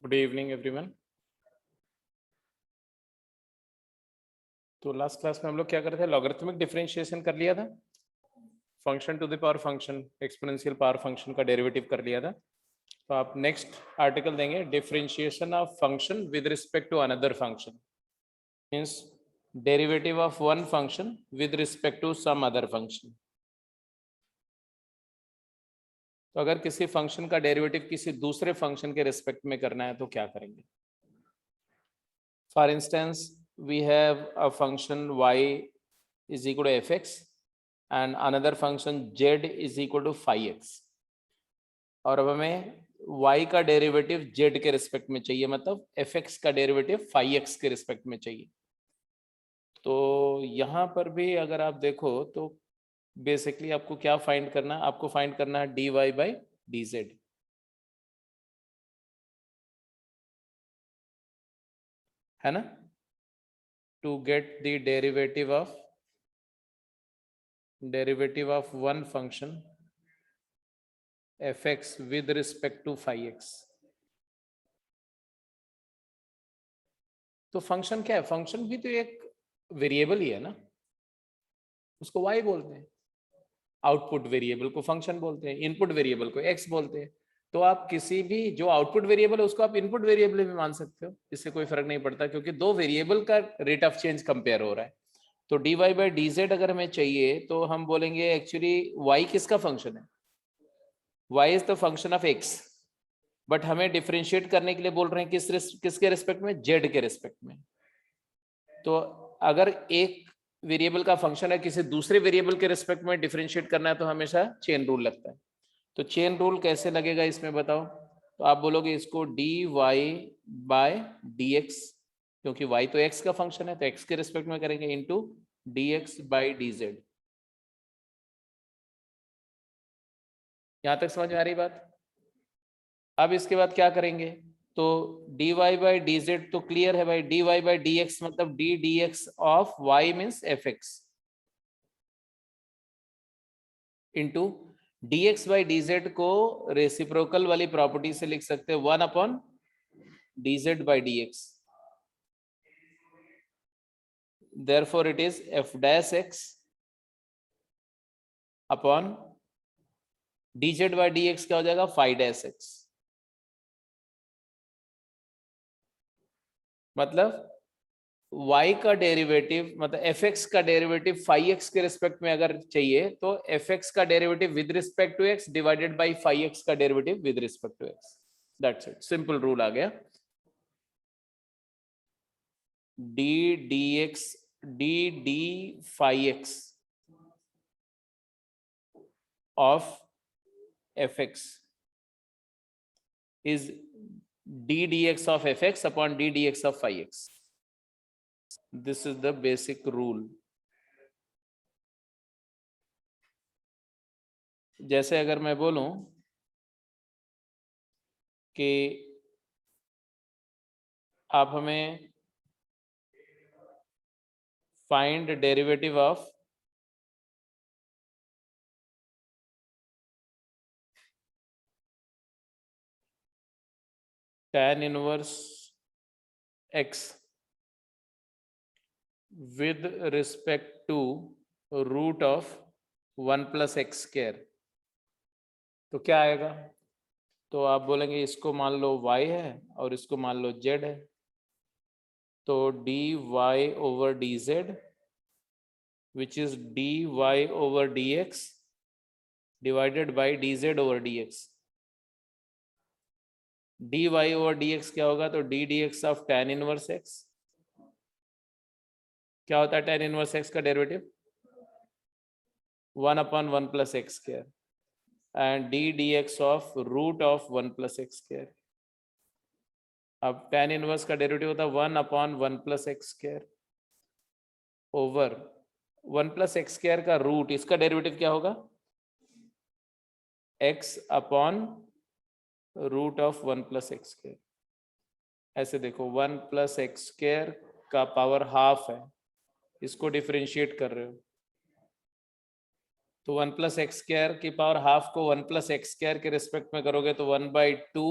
Good evening everyone. तो last class में हम लोग क्या कर रहे थे, लॉगरिथमिक डिफरेंशिएशन कर लिया था, function to the power function, exponential power function का डेरिवेटिव कर लिया था। तो आप नेक्स्ट आर्टिकल देंगे differentiation of function with respect to another function, means derivative of one function with respect to some other function. तो अगर किसी फंक्शन का डेरिवेटिव किसी दूसरे फंक्शन के रिस्पेक्ट में करना है तो क्या करेंगे? For instance we have a function y is equal to fx and another function z is equal to phi x, और अब हमें y का डेरिवेटिव z के रिस्पेक्ट में चाहिए, मतलब fx का डेरिवेटिव phi x के रिस्पेक्ट में चाहिए। तो यहाँ पर भी अगर आप देखो तो बेसिकली आपको क्या फाइंड करना है? आपको फाइंड करना है dy by dz, है ना, to get the derivative of one function fx with respect to phi x। तो फंक्शन क्या है? फंक्शन भी तो एक वेरिएबल ही है ना, उसको y बोलते हैं। आउटपुट वेरिएबल को फंक्शन बोलते हैं, इनपुट वेरिएबल को x बोलते हैं। तो आप किसी भी जो आउटपुट वेरिएबल है उसको आप इनपुट वेरिएबल भी मान सकते हो, इससे कोई फर्क नहीं पड़ता, क्योंकि दो वेरिएबल का रेट ऑफ चेंज कंपेयर हो रहा है। तो dy बाई dz अगर हमें चाहिए तो हम बोलेंगे एक्चुअली y किसका फंक्शन है? y is the function of x, but हमें डिफरेंशिएट करने के लिए बोल रहे हैं किसके रिस्पेक्ट में? z के रिस्पेक्ट में। तो अगर एक वेरिएबल का फंक्शन है किसी दूसरे वेरिएबल के रिस्पेक्ट में डिफरेंशिएट करना है तो हमेशा चेन रूल लगता है। तो चेन रूल कैसे लगेगा इसमें बताओ? तो आप बोलोगे इसको dy बाय dx, क्योंकि y तो x का फंक्शन है तो x के रिस्पेक्ट में करेंगे, इनटू dx बाई dz। यहां तक समझ में आ रही बात? अब इसके बाद क्या करेंगे? तो dy बाई dz तो क्लियर है भाई, dy बाई dx मतलब d dx of y means fx into dx by dz को रेसिप्रोकल वाली प्रॉपर्टी से लिख सकते हैं 1 upon dz by dx। therefore it is f dash x upon dz by dx क्या हो जाएगा? phi dash x। मतलब y का डेरिवेटिव मतलब fx का डेरिवेटिव phi x के रिस्पेक्ट में अगर चाहिए तो fx का derivative with respect to x divided by phi x का derivative with respect to x। That's it, simple rule आ गया। d dx d d phi x of fx is d dx of fx upon d dx of phi x। This is the basic rule। जैसे अगर मैं बोलूं कि आप हमें find derivative of tan inverse x with respect to root of 1 plus x square, तो क्या आएगा? तो आप बोलेंगे इसको मान लो y है और इसको मान लो z है, तो dy over dz which is dy over dx divided by dz over dx। dy over dx क्या होगा? तो d dx ऑफ tan इनवर्स x, क्या होता है tan इनवर्स x का derivative? 1 upon 1 plus x square, and d dx of root of 1 plus x square. अब tan inverse का डेरिवेटिव होता है 1 upon 1 plus x square over 1 plus x square का root, इसका डेरिवेटिव क्या होगा? x upon root of 1 plus x square. ऐसे देखो 1 प्लस एक्स स्क्वायर का पावर हाफ है, इसको डिफरेंशिएट कर रहे हो तो 1 प्लस एक्स स्क्वायर की पावर हाफ को 1 प्लस एक्स स्क्वायर के रिस्पेक्ट में करोगे तो 1/2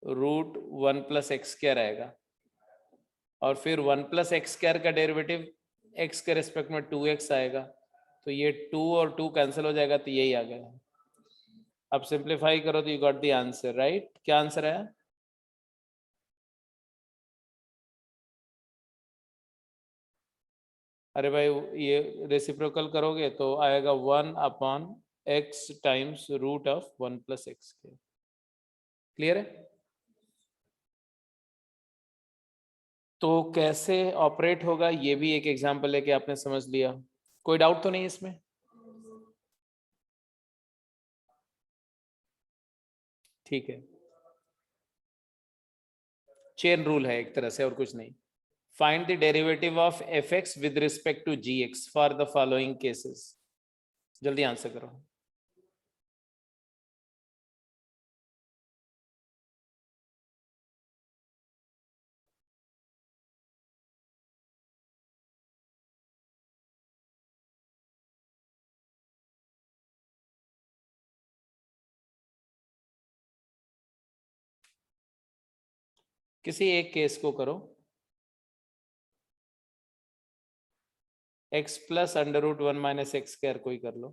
रूट 1 प्लस एक्स स्क्वायर आएगा, और फिर 1 प्लस एक्स स्क्वायर का डेरिवेटिव एक्स के रिस्पेक्ट में 2x आएगा, तो ये 2 और 2 कैंसिल हो जाएगा, तो यही आ गया। अब सिंप्लीफाई करो तो you got the answer, right? क्या आंसर है? अरे भाई ये रेसिप्रोकल करोगे तो आएगा 1 upon x times root of 1 plus x के। क्लियर है? तो कैसे ऑपरेट होगा ये भी एक एग्जांपल लेके आपने समझ लिया। कोई डाउट तो नहीं इसमें? ठीक है, चेन रूल है एक तरह से, और कुछ नहीं। Find the derivative of f x with respect to g x for the following cases. जल्दी आंसर करो। किसी एक केस को करो। x plus under root 1 minus x square कोई कर लो,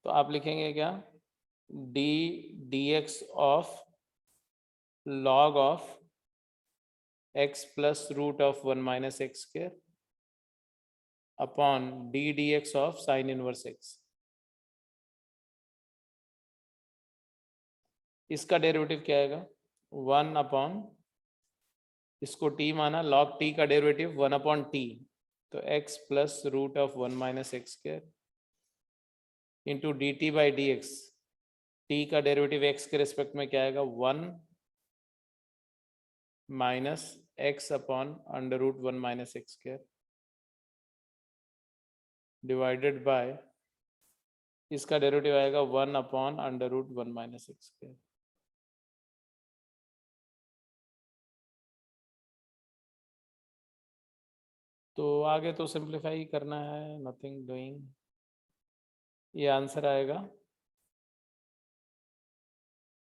तो आप लिखेंगे क्या? D d x of log of x plus root of 1 minus x square upon d d x of sine inverse x. इसका डेरिवेटिव क्या आएगा? 1 अपॉन, इसको t माना, log t का डेरिवेटिव 1 अपॉन टी, तो x plus root of 1 minus x square into d t by d x. T का derivative x के respect में क्या आएगा? 1 minus x upon under root 1 minus x square divided by, इसका derivative आएगा 1 upon under root 1 minus x square. तो आगे तो सिंप्लीफाई करना है, नथिंग डूइंग। ये आंसर आएगा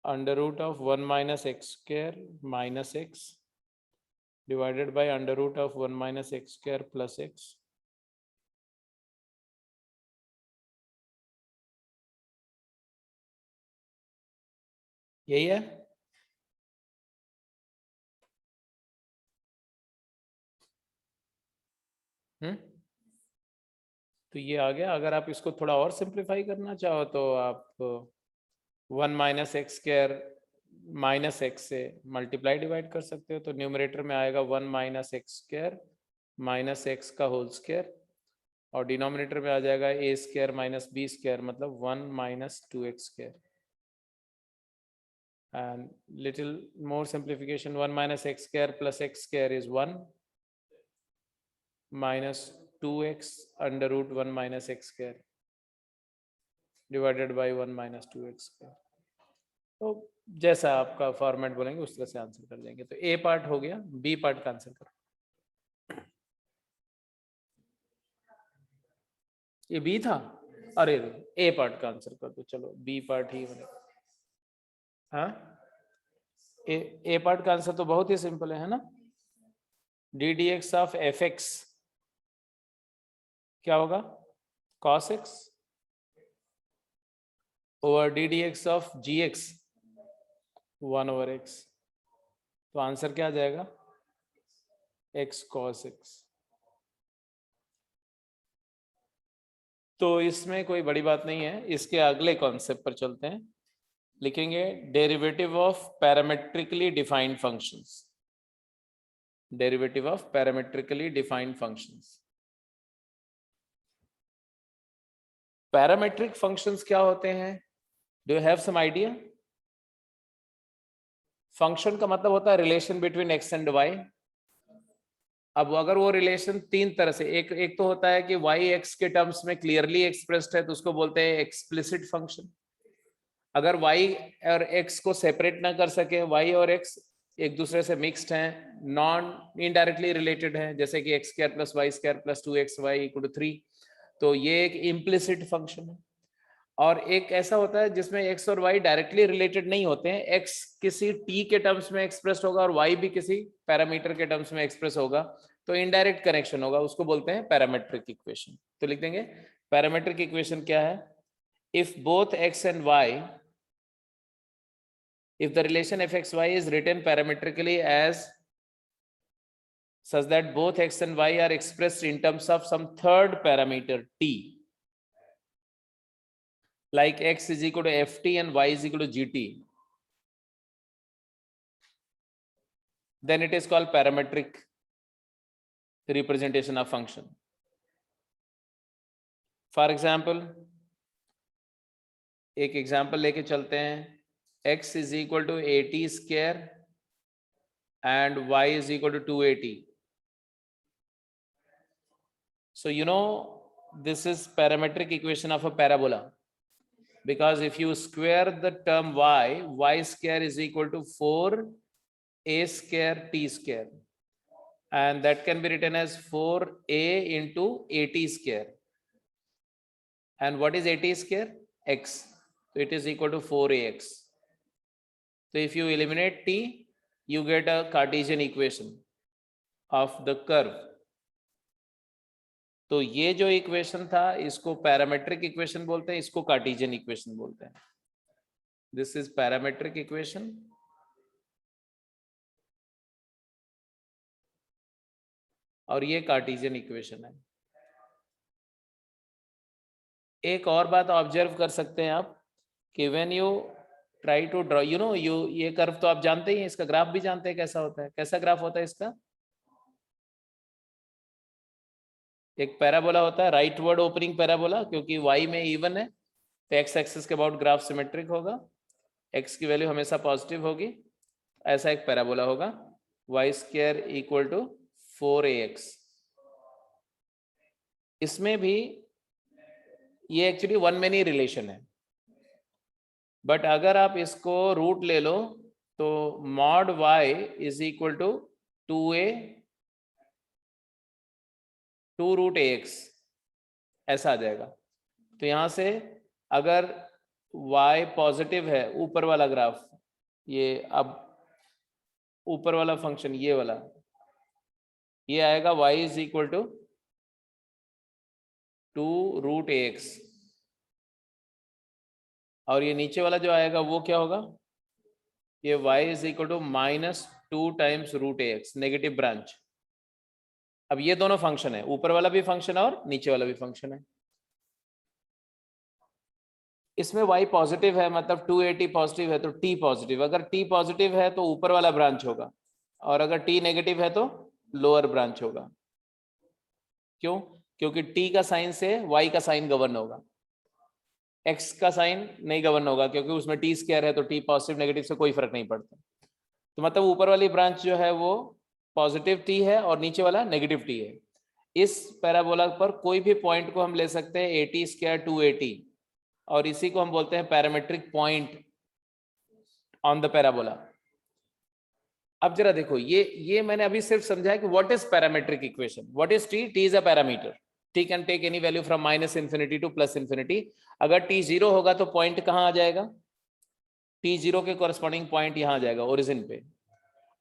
under root of 1 minus x square minus x divided by under root of 1 minus x square plus x. यही है। तो ये आ गया। अगर आप इसको थोड़ा और सिंप्लीफाई करना चाहो तो आप 1 minus x square minus x से मल्टीप्लाई डिवाइड कर सकते हो, तो न्यूमरेटर में आएगा 1 minus x square minus x का होल स्क्वायर, और डिनोमिनेटर में आ जाएगा ए स्क्वायर माइनस बी स्क्वायर, मतलब 1 minus 2x square. and little more simplification, 1 minus x square plus x square is 1 minus 2x under root 1 minus x square divided by 1 minus 2x square। तो जैसा आपका format बोलेंगे उस तरह से answer कर देंगे। तो ए पार्ट हो गया, बी पार्ट का आंसर करो। ये बी था, अरे ए पार्ट का आंसर कर दो, चलो बी पार्ट ही बनेगा। हाँ, ए पार्ट का आंसर तो बहुत ही सिंपल है ना? D d x of f x क्या होगा? cos x over d d x of g x 1 over x। तो आंसर क्या आ जाएगा? x cos x। तो इसमें कोई बड़ी बात नहीं है। इसके अगले कॉन्सेप्ट पर चलते हैं। लिखेंगे derivative of parametrically defined functions. Derivative of parametrically defined functions. Parametric functions क्या होते हैं? Do you have some idea? Function का मतलब होता है relation between x and y. अब अगर वो रिलेशन तीन तरह से, एक तो होता है कि वाई एक्स के टर्म्स में क्लियरली एक्सप्रेस्ड है तो उसको बोलते हैं एक्सप्लिसिट फंक्शन। अगर वाई और एक्स को सेपरेट ना कर सके, वाई और एक्स एक दूसरे से मिक्स्ड हैं, नॉन इनडायरेक्टली रिलेटेड हैं, जैसे कि x square plus y square plus 2xy = 3, तो ये एक इम्प्लिसिट फंक्शन है। और एक ऐसा होता है जिसमें x और y डायरेक्टली रिलेटेड नहीं होते हैं, x किसी t के टर्म्स में एक्सप्रेस होगा और y भी किसी पैरामीटर के टर्म्स में एक्सप्रेस होगा, तो इनडायरेक्ट कनेक्शन होगा, उसको बोलते हैं पैरामेट्रिक इक्वेशन। तो लिख देंगे पैरामेट्रिक इक्वेशन क्या है, if both x and y, if the relation fxy is written parametrically as such that both x and y are expressed in terms of some third parameter t, like x is equal to ft and y is equal to gt, then it is called parametric representation of function. For example, एक example लेके चलते हैं, x is equal to 80 square and y is equal to 280. So you know this is parametric equation of a parabola, because if you square the term y, y square is equal to 4a square t square, and that can be written as 4a into 80 square. And what is 80 square? X. So it is equal to 4ax. So if you eliminate t, you get a Cartesian equation of the curve. तो ये जो equation था इसको parametric equation बोलते हैं, इसको Cartesian equation बोलते हैं. दिस इज पैरामेट्रिक इक्वेशन और ये कार्टेशियन इक्वेशन है. एक और बात ऑब्जर्व कर सकते हैं आप कि when you try to draw, you know, ये कर्व तो आप जानते ही हैं, इसका ग्राफ भी जानते हैं कैसा होता है. कैसा ग्राफ होता है इसका? एक पैराबोला होता है, राइट वर्ड ओपनिंग पैराबोला, क्योंकि y में इवन है तो x एक्सिस के अबाउट ग्राफ सिमेट्रिक होगा, x की वैल्यू हमेशा पॉजिटिव होगी. ऐसा एक पैराबोला होगा, y square equal to 4ax. इसमें भी ये एक्चुअली वन मेनी रिलेशन है, बट अगर आप इसको रूट ले लो तो mod y is equal to 2a 2 root ax ऐसा आ जाएगा. तो यहां से अगर y पॉजिटिव है, ऊपर वाला ग्राफ, ये अब ऊपर वाला फंक्शन ये वाला, ये आएगा y is equal to 2 root ax, और ये नीचे वाला जो आएगा वो क्या होगा, ये y is equal to -2 times root ax, negative branch. अब ये दोनों फंक्शन है, ऊपर वाला भी फंक्शन है और नीचे वाला भी फंक्शन है. इसमें y पॉजिटिव है, मतलब 280 पॉजिटिव है तो t पॉजिटिव. अगर t पॉजिटिव है तो ऊपर वाला ब्रांच होगा, और अगर t नेगेटिव है तो लोअर ब्रांच होगा. क्यों? क्योंकि t का साइन से y का साइन गवर्न होगा, x का साइन नहीं गवर्न होगा, क्योंकि उसमें t स्क्वायर है तो t पॉजिटिव नेगेटिव से कोई फर्क नहीं पड़ता. तो मतलब ऊपर वाली ब्रांच जो है वो पॉजिटिव t है और नीचे वाला नेगेटिव t है. इस पैराबोला पर कोई भी पॉइंट को हम ले सकते हैं 80 स्क्वायर 280, और इसी को हम बोलते हैं parametric point on the parabola. अब जरा देखो, ये मैंने अभी सिर्फ समझा है कि what is parametric equation. What is t? t is a parameter. t can take any value from -infinity to +infinity. अगर t 0 होगा तो पॉइंट कहाँ आ जाएगा? t 0 के कॉरेस्पॉन्डिंग पॉइंट यहाँ आ जाएगा ओरिजिन पे,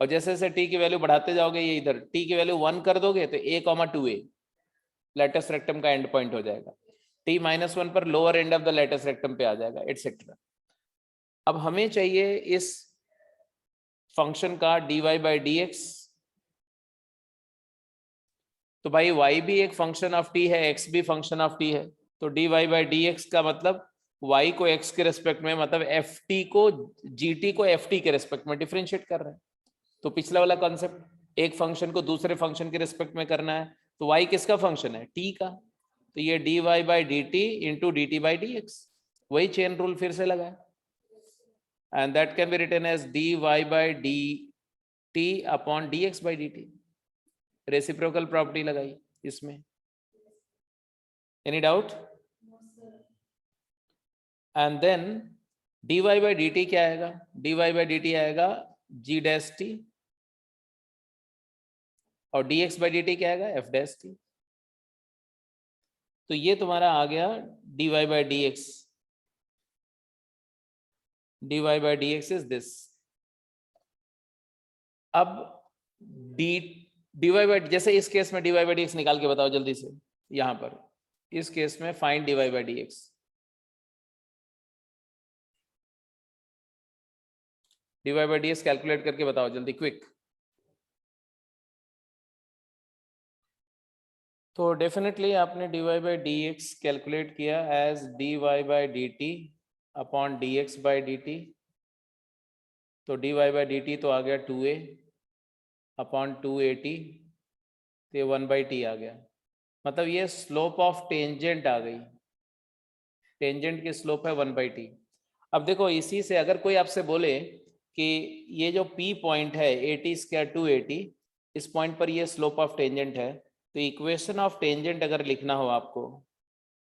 और जैसे जैसे t की वैल्यू बढ़ाते जाओगे, ये इधर t की वैल्यू 1 कर दोगे तो a,2a लैटिस रेक्टम का एंड पॉइंट हो जाएगा. t-1 पर lower end of the lattice rectum पे आ जाएगा, एटसेट्रा. अब हमें चाहिए इस फंक्शन का dy/dx. तो भाई y भी एक फंक्शन ऑफ t है, x भी फंक्शन ऑफ t है, तो dy/dx का मतलब y को x के रेस्पेक्ट में, मतलब ft को gt को ft के रेस्पेक्ट में डिफरेंशिएट कर रहे हैं. तो पिछला वाला कॉन्सेप्ट, एक फंक्शन को दूसरे फंक्शन के रेस्पेक्ट में करना है, तो y किसका फंक्शन है? t का. तो ये dy/dt इंटू dt/dx, वही चेन रूल फिर से लगा है, and that can be written as dy/dt upon dx/dt. Reciprocal property लगाई इसमें. Any doubt? And then dy/dt क्या आएगा? dy/dt आएगा g डैश t, और dx/dt क्या आएगा? f dash t. तो ये तुम्हारा आ गया dy/dx dy by dx is this. अब dy by, जैसे इस केस में dy by dx निकाल के बताओ जल्दी से। यहां पर इस केस में find dy by dx। dy by dx calculate करके बताओ जल्दी, क्विक। तो डेफिनेटली आपने dy by dx कैलकुलेट किया as dy by dt upon dx by dt। तो dy by dt तो आ गया 2a अपॉन 2at, तो ये 1/t आ गया। मतलब ये स्लोप ऑफ टेंजेंट आ गई, टेंजेंट की स्लोप है 1/t। अब देखो इसी से अगर कोई आपसे बोले कि ये जो p पॉइंट है at² 2at, इस पॉइंट पर ये स्लोप ऑफ टेंजेंट है, तो इक्वेशन ऑफ टेंजेंट अगर लिखना हो आपको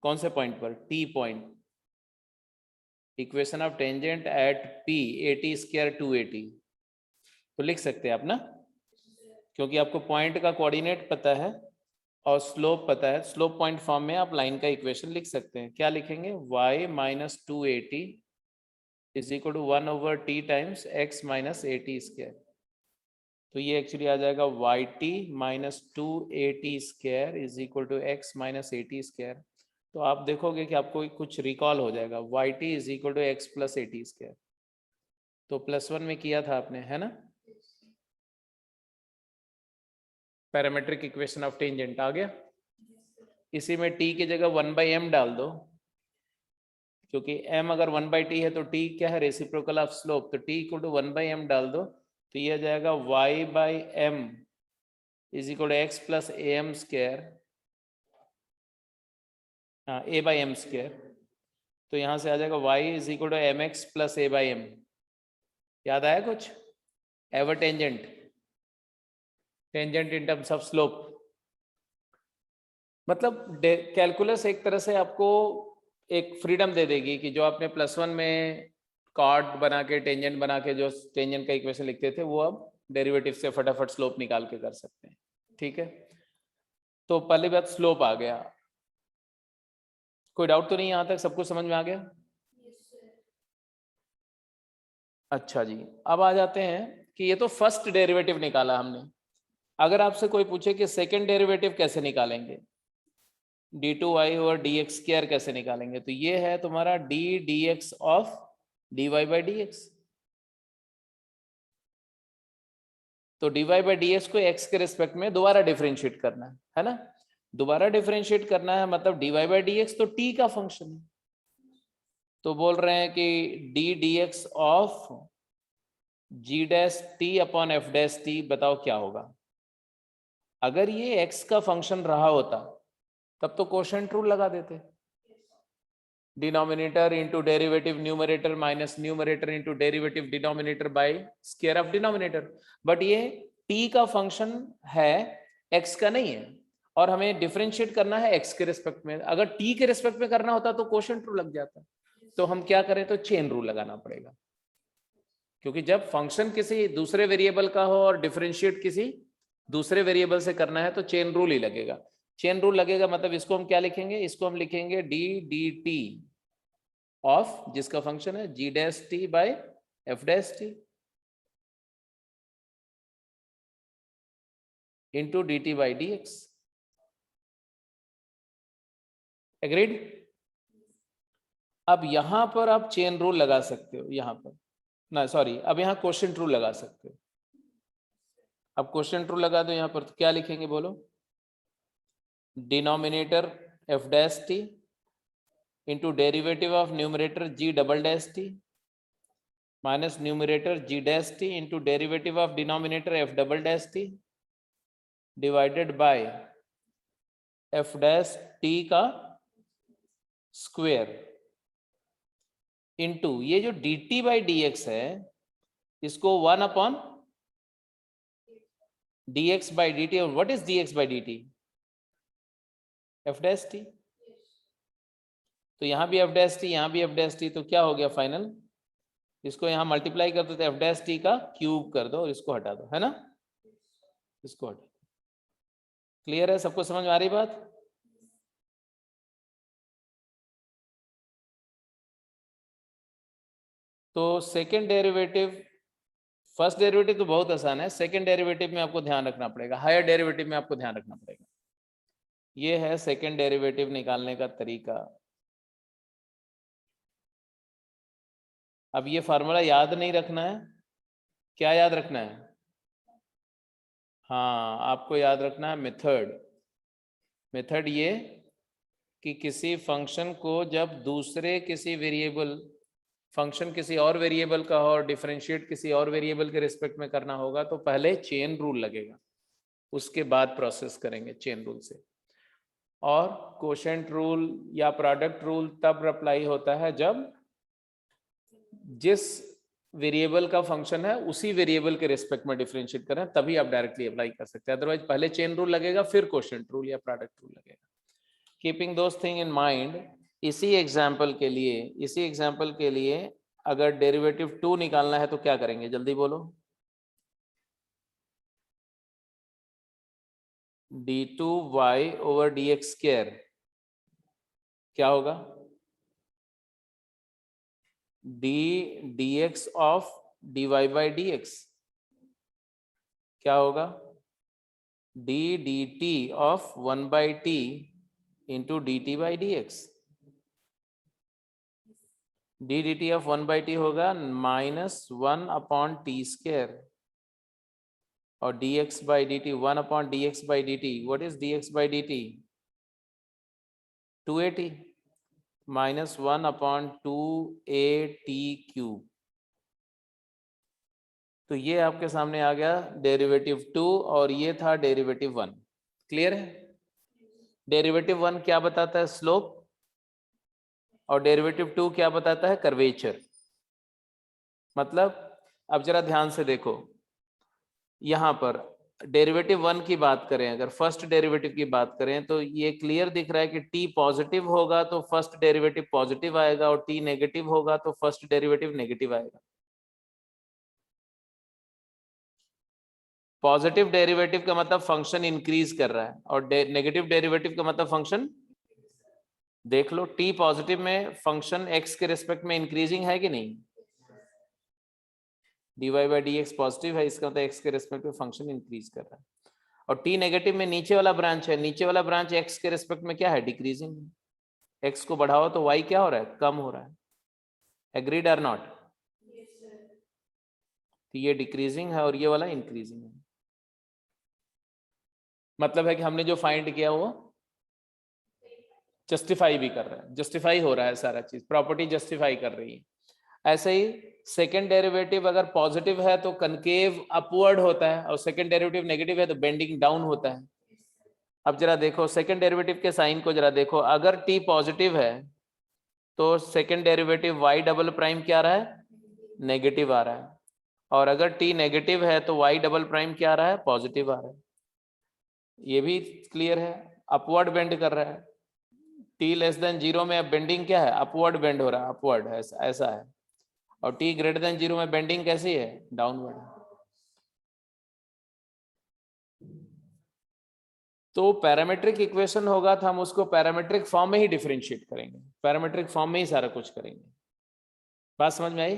कौन से पॉइंट पर, t point, equation of tangent at p at² 2at, तो लिख सकते हैं आप ना, क्योंकि आपको पॉइंट का कोऑर्डिनेट पता है और स्लोप पता है। स्लोप पॉइंट फॉर्म में आप लाइन का इक्वेशन लिख सकते हैं। क्या लिखेंगे, y minus 2at is equal to 1/t times x minus at²। तो ये एक्चुअली आ जाएगा yt minus 2at² is equal to x minus at²। तो आप देखोगे कि आपको कुछ रिकॉल हो जाएगा, yt is equal to x plus at²। तो +1 में किया था आपने, है ना, पैरामेट्रिक इक्वेशन ऑफ टेंजेंट आ गया। इसी में t की जगह 1/m डाल दो, क्योंकि m अगर 1/t है तो t क्या है, रेसिप्रोकल ऑफ स्लोप, तो t इक्वल टू 1/m डाल दो, तो ये आ जाएगा y/m is equal to x plus am², हाँ a/m²। तो यहाँ से आ जाएगा y is equal to mx plus a/m। याद आया कुछ, ever tangent, tangent in terms of slope. मतलब कैलकुलस एक तरह से आपको एक फ्रीडम दे देगी कि जो आपने +1 में कॉर्ड बना के, टेंजेंट बना के जो टेंजेंट का इक्वेशन लिखते थे, वो अब डेरिवेटिव से फटाफट स्लोप निकाल के कर सकते हैं। ठीक है, तो पहली बात स्लोप आ गया। कोई डाउट तो नहीं, यहाँ तक सब कुछ समझ में आ गया? अच्छा जी, अब आ जाते हैं कि ये तो फर्स्ट डेरिवेटिव निकाला हमने। अगर आपसे कोई पूछे कि सेकंड डेरिवेटिव कैसे निकालेंगे, d2y और dx² कैसे निकालेंगे, तो ये है तुम्हारा d dx of dy by dx। तो dy by dx को x के रिस्पेक्ट में दोबारा डिफरेंशिएट करना है ना, दोबारा डिफरेंशिएट करना है, मतलब dy by dx तो t का फंक्शन है। तो बोल रहे हैं कि d dx of g dash t upon f dash t, बताओ क्या होगा। अगर ये x का फंक्शन रहा होता तब तो कोशेंट रूल लगा देते, denominator into derivative numerator minus numerator into derivative denominator by square of denominator. But ये t का फंक्शन है, x का नहीं है, और हमें डिफरेंशिएट करना है x के रिस्पेक्ट में। अगर t के रिस्पेक्ट में करना होता तो कोशेंट रूल लग जाता, तो हम क्या करें, तो चेन रूल लगाना पड़ेगा, क्योंकि जब फंक्शन किसी दूसरे वेरिएबल का हो और डिफरेंशिएट किसी दूसरे वेरिएबल से करना है तो चेन रूल ही लगेगा। चेन रूल लगेगा मतलब इसको हम क्या लिखेंगे, इसको हम लिखेंगे d dt ऑफ, जिसका फंक्शन है g dash t by f dash t into dt by dx। Agreed? अब यहां पर आप चेन रूल लगा सकते हो, यहां पर ना, सॉरी, अब यहां क्वोशिएंट रूल लगा सकते हो। अब क्वोशिएंट रूल लगा दो यहां पर, तो क्या लिखेंगे बोलो, denominator f dash t into derivative of numerator g double dash t minus numerator g dash t into derivative of denominator f double dash t divided by f dash t का square into ये जो dt by dx है, इसको 1 upon dx by dt। और what is dx by dt, f dash t। तो यहाँ भी f dash t, यहाँ भी f डैश t, तो क्या हो गया फाइनल, इसको यहाँ मल्टीप्लाई कर दो तो f डैश t का क्यूब कर दो और इसको हटा दो, है ना, इसको हटा। क्लियर है, सबको समझ में आ रही बात? तो सेकेंड डेरिवेटिव, फर्स्ट डेरिवेटिव तो बहुत आसान है, सेकेंड डेरिवेटिव में आपको ध्यान रखना पड़ेगा, हायर डेरिवेटिव में आपको ध्यान रखना पड़ेगा। ये है सेकेंड डेरिवेटिव निकालने का तरीका। अब ये फार्मूला याद नहीं रखना है, क्या याद रखना है? हाँ, आपको याद रखना है मेथड। मेथड ये कि किसी फंक्शन को जब दूसरे किसी वेरिएबल, फंक्शन किसी और वेरिएबल का हो और डिफरेंशिएट किसी और वेरिएबल के रिस्पेक्ट में करना होगा तो पहले चेन रूल लगेगा, उसके बाद प्रोसेस करेंगे चेन रूल से। और कोशेंट रूल या प्रोडक्ट रूल तब अप्लाई होता है जब जिस वेरिएबल का फंक्शन है उसी वेरिएबल के रिस्पेक्ट में डिफरेंशिएट करें, तभी आप डायरेक्टली अप्लाई कर सकते हैं। अदरवाइज पहले चेन रूल लगेगा, फिर कोशेंट रूल या प्रोडक्ट रूल लगेगा। Keeping those thing in mind, इसी एग्जाम्पल के लिए अगर डेरिवेटिव 2 निकालना है तो क्या करेंगे, जल्दी बोलो। d2y ओवर dx स्क्वायर क्या होगा? dx of dy by dx क्या होगा? dt of 1 by t into dt by dx। dt of 1 by t होगा -1 अपॉन टी स्क्वायर, और dx by dt 1 upon dx by dt, what is dx by dt? 2at minus 1 upon 2at cube. तो ये आपके सामने आ गया derivative 2 और ये था डेरिवेटिव 1। क्लियर है? डेरिवेटिव 1 क्या बताता है? स्लोप। और डेरिवेटिव 2 क्या बताता है? कर्वेचर। मतलब अब जरा ध्यान से देखो, यहां पर डेरिवेटिव 1 की बात करें, अगर फर्स्ट डेरिवेटिव की बात करें तो ये क्लियर दिख रहा है कि t पॉजिटिव होगा तो फर्स्ट डेरिवेटिव पॉजिटिव आएगा, और t नेगेटिव होगा तो फर्स्ट डेरिवेटिव नेगेटिव आएगा। पॉजिटिव डेरिवेटिव का मतलब फंक्शन इंक्रीज कर रहा है, और नेगेटिव डेरिवेटिव का मतलब फंक्शन, देख लो t पॉजिटिव में फंक्शन x के रिस्पेक्ट में इंक्रीजिंग है कि नहीं? dy बाई dx पॉजिटिव है, इसका मतलब x के रिस्पेक्ट में फंक्शन इंक्रीज कर रहा है। और t नेगेटिव में नीचे वाला ब्रांच है, नीचे वाला ब्रांच x के रिस्पेक्ट में क्या है? डिक्रीजिंग। x को बढ़ाओ तो y क्या हो रहा है? कम हो रहा है। एग्रीड और नॉट? तो ये डिक्रीजिंग है और ये वाला इंक्रीजिंग है। मतलब है कि हमने जो फाइंड किया वो जस्टिफाई भी कर रहा है, जस्टिफाई हो रहा है, सारा चीज प्रॉपर्टी जस्टिफाई कर रही है। ऐसे ही सेकेंड डेरिवेटिव अगर पॉजिटिव है तो कनकेव अपवर्ड होता है, और सेकेंड डेरिवेटिव नेगेटिव है तो बेंडिंग डाउन होता है। अब जरा देखो सेकेंड डेरिवेटिव के साइन को जरा देखो, अगर t पॉजिटिव है तो second derivative y double prime क्या आ रहा है? नेगेटिव आ रहा है। और अगर t नेगेटिव है तो y डबल प्राइम क्या आ रहा है? पॉजिटिव आ रहा है। ये भी क्लियर है, अपवर्ड बेंड कर रहा है। t लेस देन 0 में अब बेंडिंग क्या है? अपवर्ड बेंड हो रहा है, अपवर्ड है, ऐसा है। और t ग्रेटर देन 0 में बेंडिंग कैसी है? डाउनवर्ड। तो पैरामेट्रिक इक्वेशन होगा तो हम उसको पैरामेट्रिक फॉर्म में ही डिफरेंशिएट करेंगे, पैरामेट्रिक फॉर्म में ही सारा कुछ करेंगे। बात समझ में आई?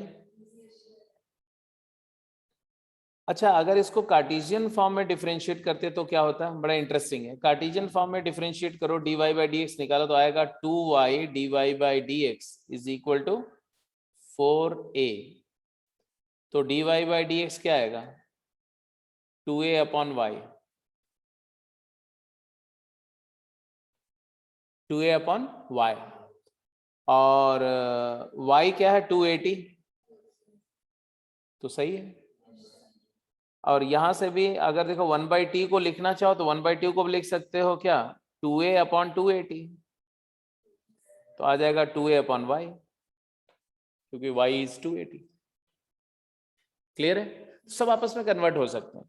अच्छा, अगर इसको कार्टेशियन फॉर्म में डिफरेंशिएट करते तो क्या होता है? बड़ा इंटरेस्टिंग है। कार्टेशियन फॉर्म में डिफरेंशिएट करो, dy बाई dx निकालो तो आएगा 2y dy by dx is equal to 4a। तो dy बाई dx क्या आएगा? 2a upon y, 2a upon y। और y क्या है? 280, तो सही है। और यहां से भी अगर देखो 1 बाई टी को लिखना चाहो तो 1 बाई टी को भी लिख सकते हो क्या? 2a अपॉन 280, तो आ जाएगा 2a अपॉन y, क्योंकि y इज 280। क्लियर है? सब आपस में कन्वर्ट हो सकते हैं।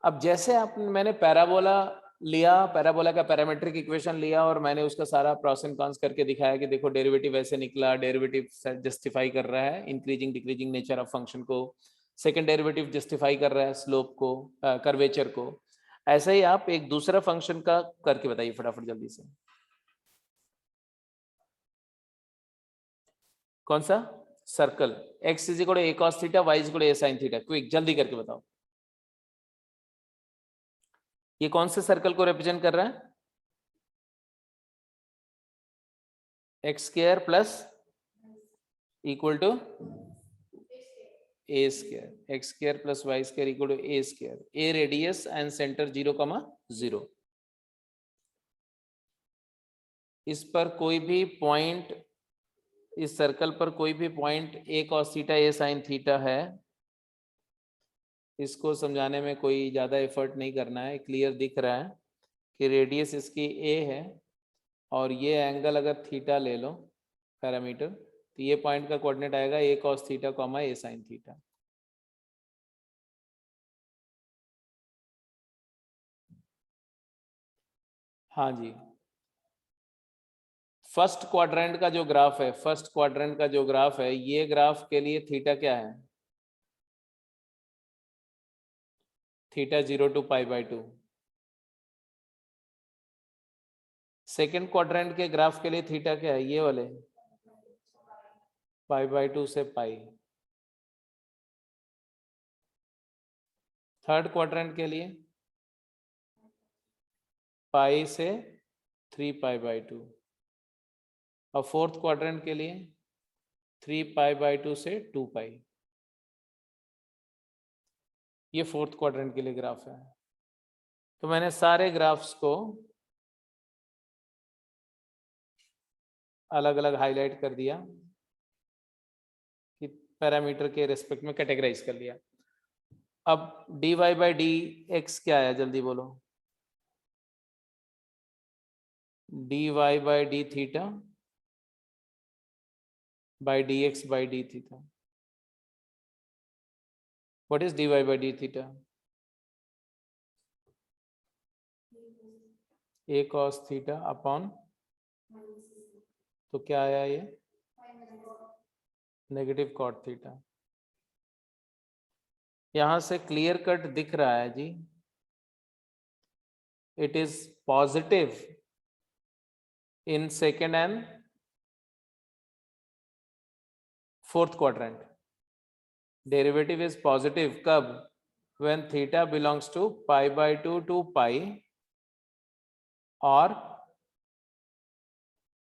अब जैसे आप, मैंने पैराबोला लिया, पैराबोला का पैरामेट्रिक इक्वेशन लिया और मैंने उसका सारा प्रोस एंड कॉन्स करके दिखाया कि देखो डेरिवेटिव ऐसे निकला, डेरिवेटिव जस्टिफाई कर रहा है increasing decreasing nature of function को, सेकंड डेरिवेटिव जस्टिफाई कर रहा है स्लोप को, कर्वेचर को। ऐसा ही आप एक दूसरा फंक्शन का करके बताइए फटाफट जल्दी से। कौन सा? Circle x is equal to a cos theta, y is equal to a sin theta. Quick जल्दी करके बताओ, ये कौन से सर्कल को रिप्रेजेंट कर रहा है? X square plus equal to a square, x square plus y square equal to a square, a radius and centre 0,0। इस पर कोई भी पॉइंट, इस सर्कल पर कोई भी point A cos theta A sine theta है, इसको समझाने में कोई ज़्यादा एफर्ट नहीं करना है। क्लियर दिख रहा है कि रेडियस इसकी ए है और ये एंगल अगर थीटा ले लो पैरामीटर, तो ये पॉइंट का कोऑर्डिनेट आएगा ए कॉस थीटा कॉमा ए साइन थीटा। हाँ जी, फर्स्ट क्वाड्रेंट का जो ग्राफ है, फर्स्ट क्वाड्रेंट का जो ग्राफ है, ये ग्राफ के लिए थीटा क्या है? Theta 0 to π/2। सेकेंड क्वाड्रेंट के ग्राफ के लिए थीटा क्या है? ये वाले π/2 से पाई। थर्ड क्वाड्रेंट के लिए पाई से 3π/2 और फोर्थ क्वाड्रेंट के लिए 3π/2 से 2π। ये फोर्थ क्वाड्रेंट के लिए ग्राफ है। तो मैंने सारे ग्राफ्स को अलग अलग हाईलाइट कर दिया कि पैरामीटर के रेस्पेक्ट में कैटेगराइज कर लिया। अब dy/dx क्या है? जल्दी बोलो। dy/d theta by dx/d theta. What is dy/d theta? a cos theta upon, तो क्या आया ये? Negative cot theta. यहां से क्लियर कट दिख रहा है जी, it is positive in second and fourth quadrant. Derivative is positive कब? when theta belongs to π/2 to π और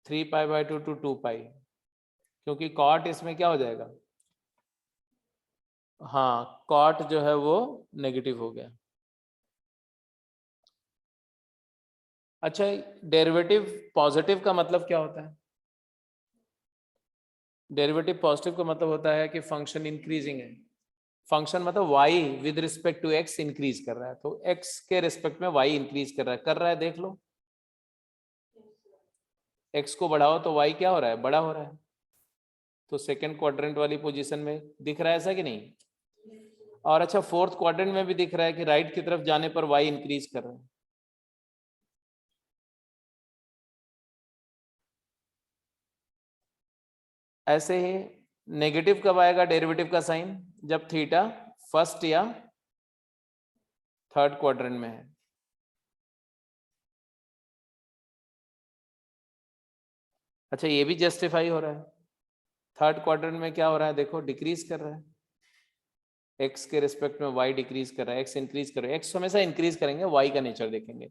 3π/2 to 2π, क्योंकि कॉट इसमें क्या हो जाएगा? हाँ, कॉट जो है वो नेगेटिव हो गया। अच्छा, डेरिवेटिव पॉजिटिव का मतलब क्या होता है? डेरिवेटिव पॉजिटिव का मतलब होता है कि फंक्शन इंक्रीजिंग है। फंक्शन मतलब y with respect to x increase कर रहा है, तो x के रिस्पेक्ट में y इंक्रीज कर रहा है, देख लो। x को बढ़ाओ तो y क्या हो रहा है? बड़ा हो रहा है। तो सेकंड क्वाड्रेंट वाली पोजीशन में दिख रहा है ऐसा कि नहीं? और अच्छा, फोर्थ क्वाड्रेंट में भी दिख रहा है कि राइट की तरफ जाने पर y इंक्रीज कर रहा है। ऐसे ही नेगेटिव कब आएगा डेरिवेटिव का साइन? जब थीटा फर्स्ट या थर्ड क्वाड्रेंट में है। अच्छा, ये भी जस्टिफाई हो रहा है। थर्ड क्वाड्रेंट में क्या हो रहा है? देखो, डिक्रीज कर रहा है। एक्स के रिस्पेक्ट में वाई डिक्रीज कर रहा है, एक्स इंक्रीज कर रहा है। एक्स हमेशा इंक्रीज करेंगे, वाई का नेचर देखेंगे।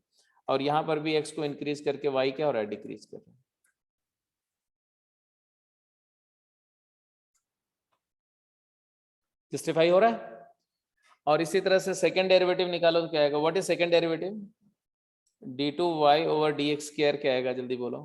और यहां पर भी एक्स को इंक्रीज करके वाई क्या हो रहा है? डिक्रीज कर रहा है। जस्टिफाई हो रहा है। और इसी तरह से सेकंड डेरिवेटिव निकालो तो क्या आएगा? What is second derivative? d2y/dx² क्या आएगा? जल्दी बोलो।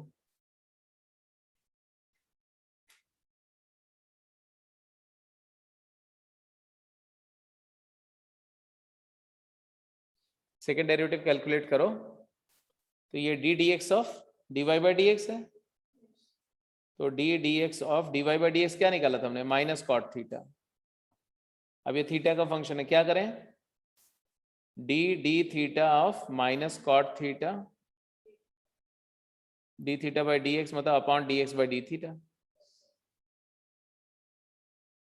सेकेंड डेरिवेटिव कैलकुलेट करो तो ये डी dx ऑफ dy/dx है। तो d dx ऑफ dy/dx क्या निकाला था हमने? Minus cot theta. अब ये थीटा का फंक्शन है, क्या करें? d theta of minus cot theta d theta by dx मतलब upon dx/d theta.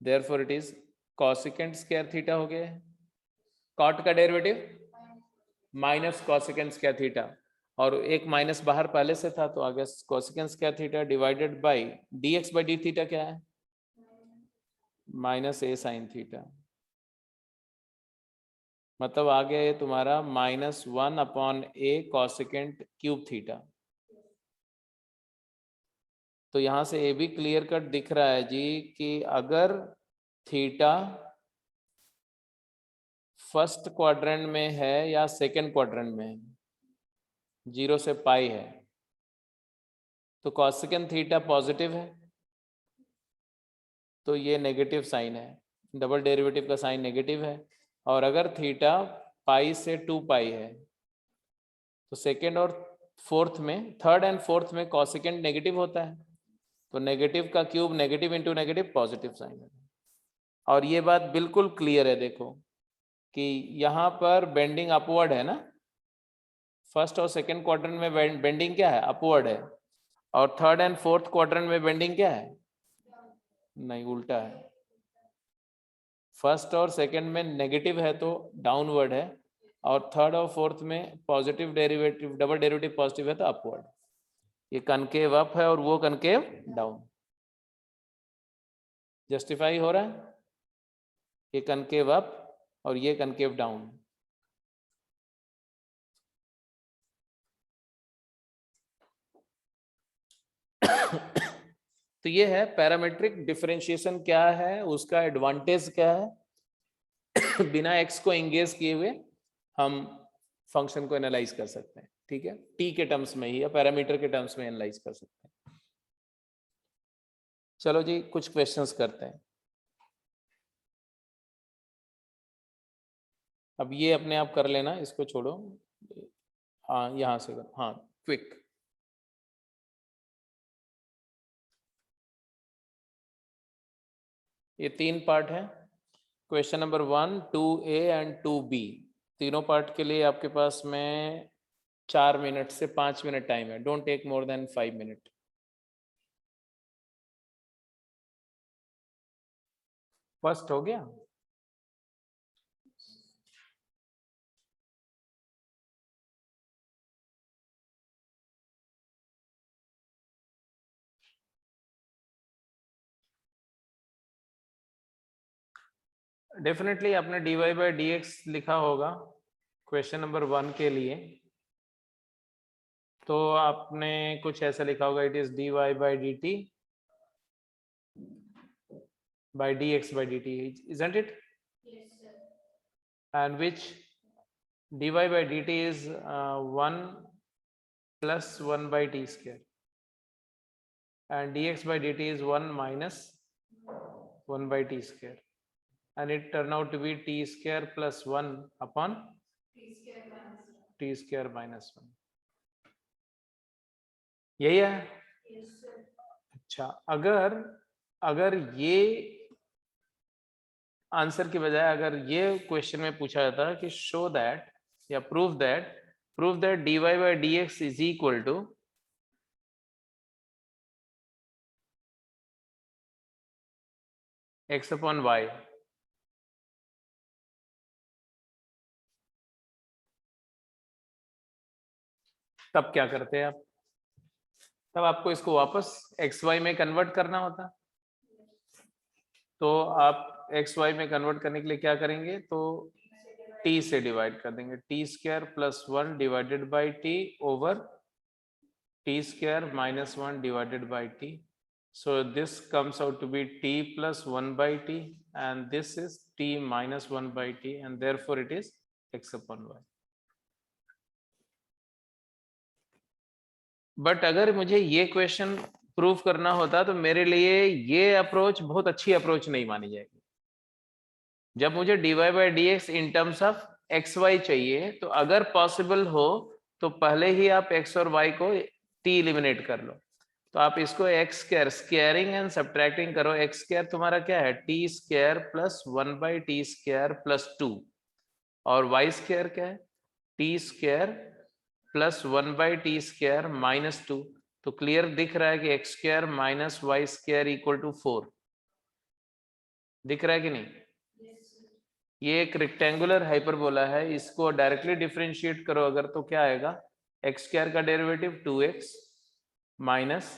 Therefore it is cosecant square theta हो गया। कॉट का derivative minus cosecant square theta, और एक माइनस बाहर पहले से था तो आ गया cosecant square theta divided by dx/d theta क्या है? माइनस ए साइन थीटा, मतलब आ गया ये तुम्हारा -1/a कॉसेकेंट क्यूब थीटा। तो यहां से ये भी क्लियर कट दिख रहा है जी कि अगर थीटा फर्स्ट क्वाड्रेंट में है या सेकंड क्वाड्रेंट में है, 0 से पाई है, तो कॉसेकेंट थीटा पॉजिटिव है, तो ये नेगेटिव साइन है, डबल डेरिवेटिव का साइन नेगेटिव है। और अगर थीटा पाई से 2 पाई है, तो सेकेंड और फोर्थ में, थर्ड एंड फोर्थ में कॉसेकेंट नेगेटिव होता है, तो नेगेटिव का cube negative into negative positive sign है। और ये बात बिल्कुल क्लियर है, देखो कि यहाँ पर बेंडिंग अपवर्ड है ना, फर्स्ट और सेकंड क्वाड्रेंट में बेंडिंग क्या है, अपवर्ड है, और थर्ड एंड फोर्थ क्वाड्रेंट में बेंडिंग क्या है, नहीं उल्टा है। फर्स्ट और सेकंड में नेगेटिव है तो डाउनवर्ड है, और थर्ड और फोर्थ में positive derivative, double derivative positive है तो अपवर्ड। ये कनकेव अप है और वो कनकेव डाउन। जस्टिफाई हो रहा है, ये कनकेव अप और ये कनकेव डाउन। तो ये है पैरामेट्रिक डिफरेंशिएशन, क्या है उसका एडवांटेज क्या है। बिना एक्स को एंगेज किए हुए हम फंक्शन को एनालाइज कर सकते हैं, ठीक है, टी के टर्म्स में ही या पैरामीटर के टर्म्स में एनालाइज कर सकते हैं। चलो जी कुछ क्वेश्चंस करते हैं। अब ये अपने आप कर लेना, इसको छोड़ो, हाँ यहाँ से कर, हाँ क्विक। ये 3 पार्ट है, question number 1, 2A and 2B। तीनों पार्ट के लिए आपके पास में 4 मिनट से 5 मिनट टाइम है, don't take more than 5 minute. First हो गया। डेफिनेटली आपने dy/dx लिखा होगा क्वेश्चन नंबर 1 के लिए, तो आपने कुछ ऐसा लिखा होगा, it is dy/dt by dx/dt, isn't it? Yes, sir. And which dy/dt is 1 plus 1 by t square, and dx/dt is 1 minus 1 by t square, and it turned out to be t square plus 1 upon t square minus 1। यही है। अच्छा, अगर अगर ये answer की बजाय अगर ये क्वेश्चन में पूछा जाता कि शो दैट या prove that dy/dx is equal to x upon y, तब क्या करते हैं आप? तब आपको इसको वापस xy में कन्वर्ट करना होता। तो आप xy में कन्वर्ट करने के लिए क्या करेंगे, तो t से डिवाइड कर देंगे, t square plus 1 divided by t over t square minus 1 divided by t. So this comes out to be t plus 1 by t, and this is t minus 1 by t, and therefore it is x upon y. But अगर मुझे ये question prove करना होता तो मेरे लिए ये approach बहुत अच्छी अप्रोच नहीं मानी जाएगी। जब मुझे dy/dx in terms of xy चाहिए, तो अगर पॉसिबल हो तो पहले ही आप x और y को t एलिमिनेट कर लो। तो आप इसको x square, squaring and subtracting करो। x स्क्वायर तुम्हारा क्या है, t square plus 1 by t square plus 2, और y स्क्वायर क्या है, t square plus 1 by t square minus 2। तो क्लियर दिख रहा है कि x square minus y square equal to 4। दिख रहा है कि नहीं? ये एक रेक्टेंगुलर हाइपरबोला है, इसको डायरेक्टली डिफरेंशिएट करो अगर, तो क्या आएगा, x स्क्वायर का derivative 2x minus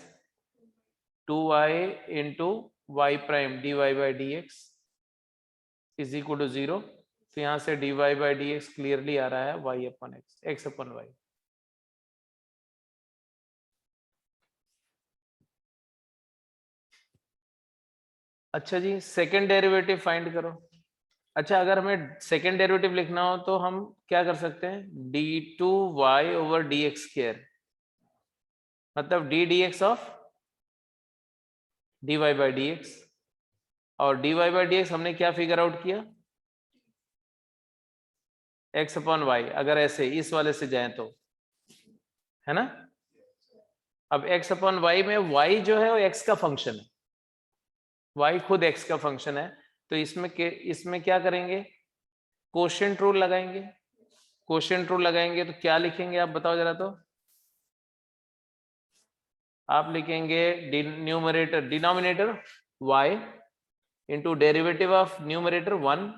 2y into y prime dy by d x is equal to 0। तो यहाँ से dy by d x clearly आ रहा है y अपन x, x अपन y। अच्छा जी, सेकेंड डेरिवेटिव फाइंड करो। अच्छा, अगर हमें सेकेंड डेरिवेटिव लिखना हो तो हम क्या कर सकते हैं, d2y over d x square, मतलब d x of dy by d x, और dy बाई डी एक्स हमने क्या फिगर आउट किया, x अपॉन वाई, अगर ऐसे इस वाले से जाए तो, है ना। अब x अपॉन वाई में y जो है वो x का फंक्शन है, y खुद x का फंक्शन है, तो इसमें क्या करेंगे, कोशेंट रूल लगाएंगे। कोशेंट रूल लगाएंगे तो क्या लिखेंगे आप बताओ जरा, तो आप लिखेंगे numerator denominator y into derivative of numerator 1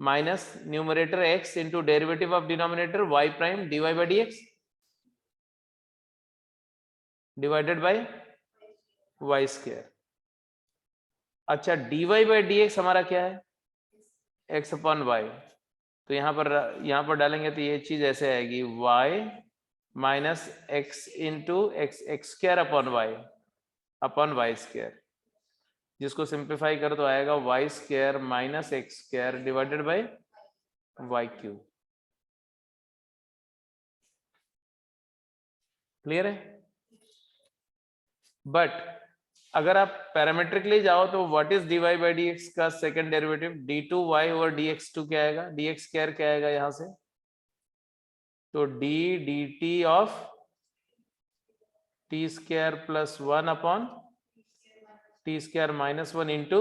minus numerator x into derivative of denominator y prime dy by d x divided by y square. अच्छा, dy बाई डी एक्स हमारा क्या है, x अपॉन वाई, तो यहाँ पर डालेंगे तो ये चीज ऐसे आएगी y minus x into x square upon y square, जिसको सिंप्लीफाई करो तो आएगा y square minus x square divided by y cube. Clear है। बट अगर आप पैरामीट्रिकली जाओ तो what is dy by d x का second derivative, d2y over dx2 क्या आएगा, dx स्क्वायर क्या आएगा यहां से, तो d dt of T square plus 1 upon t square minus 1 into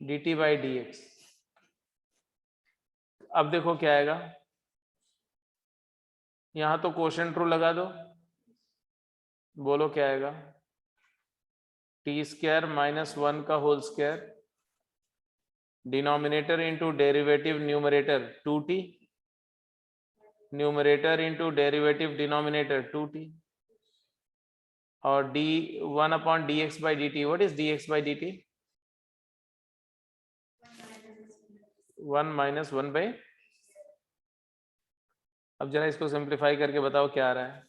dt by d x. अब देखो क्या आएगा, यहां तो कोशेंट रूल लगा दो, बोलो क्या आएगा, टी स्क्वायर माइनस 1 का whole square denominator into derivative numerator 2t, numerator into derivative denominator 2t, और d1 upon dx by dt। What is dx by dt, 1 minus 1 by. अब जरा इसको सिंप्लीफाई करके बताओ क्या आ रहा है,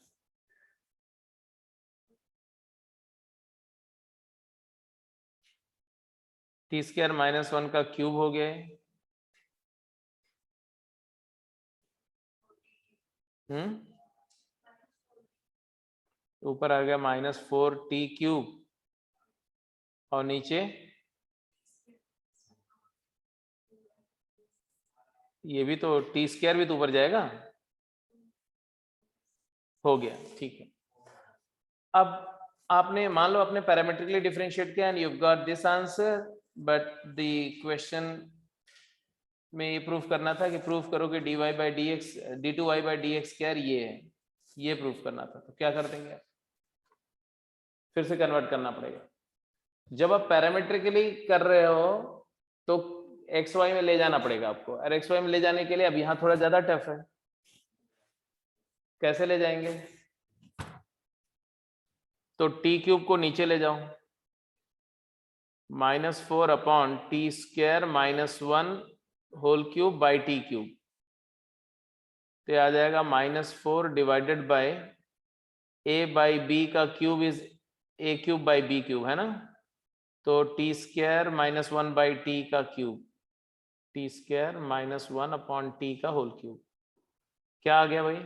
टी स्क्वायर माइनस 1 का क्यूब हो गया है, ऊपर आ गया -4t क्यूब, और नीचे ये भी तो टी स्क्वायर भी तो ऊपर जाएगा, हो गया, ठीक है। अब आपने मान लो आपने पैरामीट्रिकली डिफरेंशिएट किया and you got this answer, but the question में ये प्रूफ करना था कि प्रूफ करो कि dy by d x d2y by d x square ये है, ये प्रूफ करना था, तो क्या कर देंगे, फिर से कन्वर्ट करना पड़ेगा। जब आप पैरामीट्रिकली कर रहे हो तो एक्स वाई में ले जाना पड़ेगा आपको, और एक्स वाई में ले जाने के लिए अब यहाँ थोड़ा ज्यादा टफ है, कैसे ले जाएंगे, तो टी क्यूब को नीचे ले जाओ, -4 upon t square minus 1 whole cube by t cube, तो आ जाएगा -4 divided by a by b का cube is a cube by b cube, है ना, तो t square minus 1 by t का cube, t square minus 1 upon t का whole cube, क्या आ गया भाई,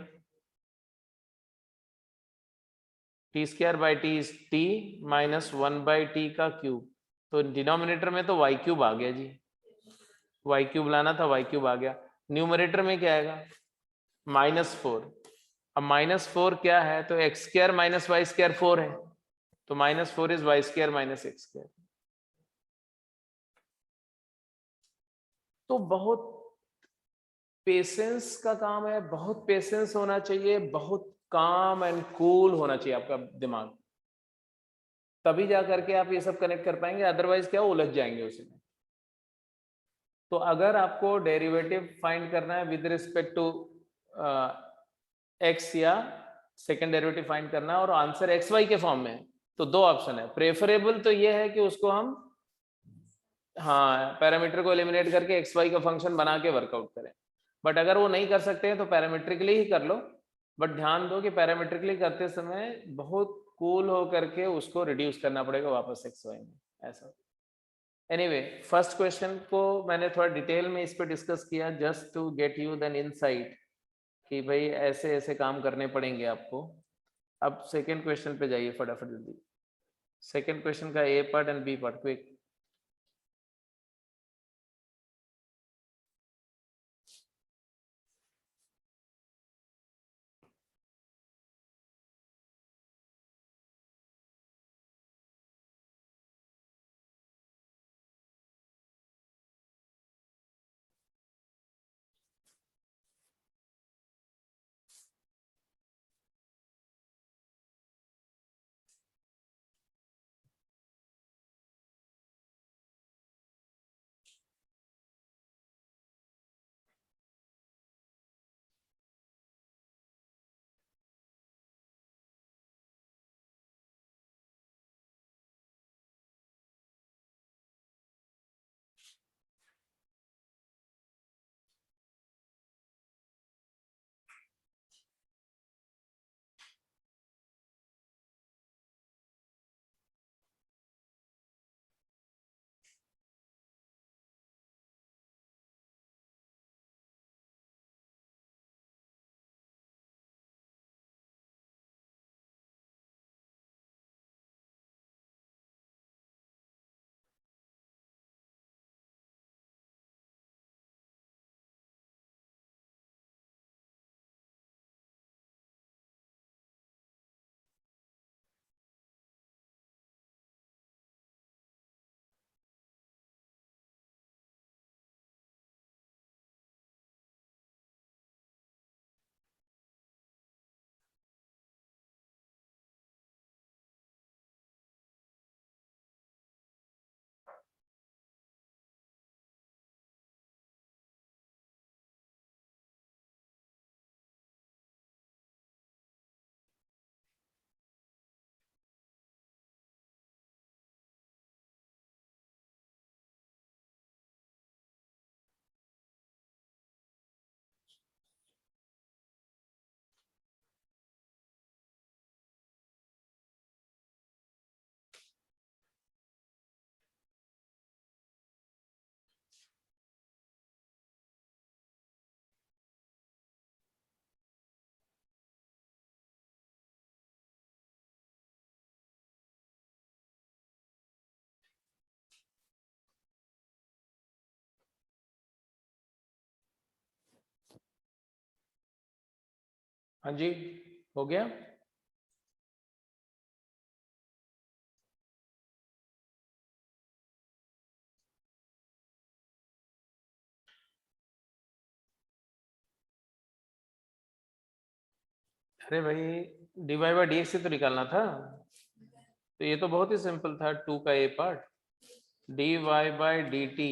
t square by t is t minus 1 by t का क्यूब, तो डिनोमिनेटर में तो वाई क्यूब आ गया जी, वाई क्यूब लाना था, वाई क्यूब आ गया। न्यूमरेटर में क्या आएगा, -4, अब -4 क्या है, तो x square minus y square 4 है, तो -4 is y square minus x square. तो बहुत पेशेंस का काम है, बहुत पेशेंस होना चाहिए, बहुत काम एंड कूल होना चाहिए आपका दिमाग, तभी जा करके आप ये सब कनेक्ट कर पाएंगे, अदरवाइज क्या उलझ जाएंगे उसमें। तो अगर आपको डेरिवेटिव फाइंड करना है विद रिस्पेक्ट टू एक्स, या सेकेंड डेरिवेटिव फाइंड करना है और आंसर एक्स वाई के फॉर्म में है, तो दो ऑप्शन है। प्रेफरेबल तो ये है कि उसको हम हाँ पैरामीटर को एलिमिनेट करके एक्स वाई का फंक्शन बना के वर्कआउट करें, बट अगर वो नहीं कर सकते हैं तो पैरामीट्रिकली ही कर लो। बट ध्यान दो कि पैरामीट्रिकली करते समय बहुत कूल हो करके उसको रिड्यूस करना पड़ेगा वापस एक्स वाई में, ऐसा। एनीवे फर्स्ट क्वेश्चन को मैंने थोड़ा डिटेल में इस पे डिस्कस किया just to get you then insight कि भाई ऐसे ऐसे काम करने पड़ेंगे आपको। अब सेकंड क्वेश्चन पे जाइए फटाफट जल्दी। सेकंड क्वेश्चन का a part and b part quick. हाँ जी हो गया। अरे भाई d y by d x से तो निकालना था, तो ये तो बहुत ही सिंपल था। टू का a part d y by d t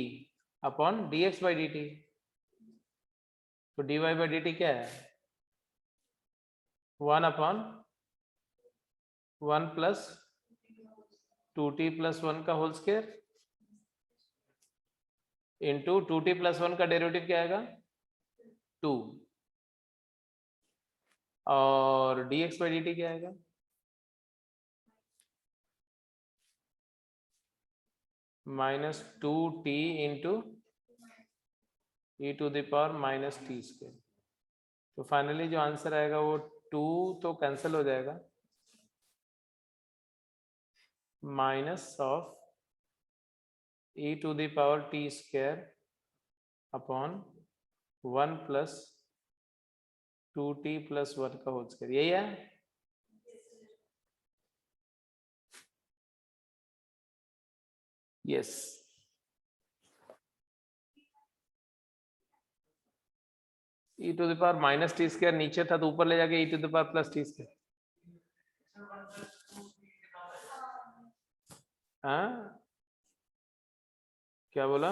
upon d x by d t. तो d y by d t क्या है? One upon one plus two t plus one का whole square into two t plus one का derivative क्या आएगा? Two. और d x by d t क्या आएगा? Minus two t into e to the power minus t square. तो finally जो answer आएगा वो टू तो कैंसिल हो जाएगा, minus of e to the power t square upon one plus two t plus one का होल स्क्वायर। यही है। Yes e to the power minus t square नीचे था तो ऊपर ले जाके e to the power plus t square. हाँ क्या बोला?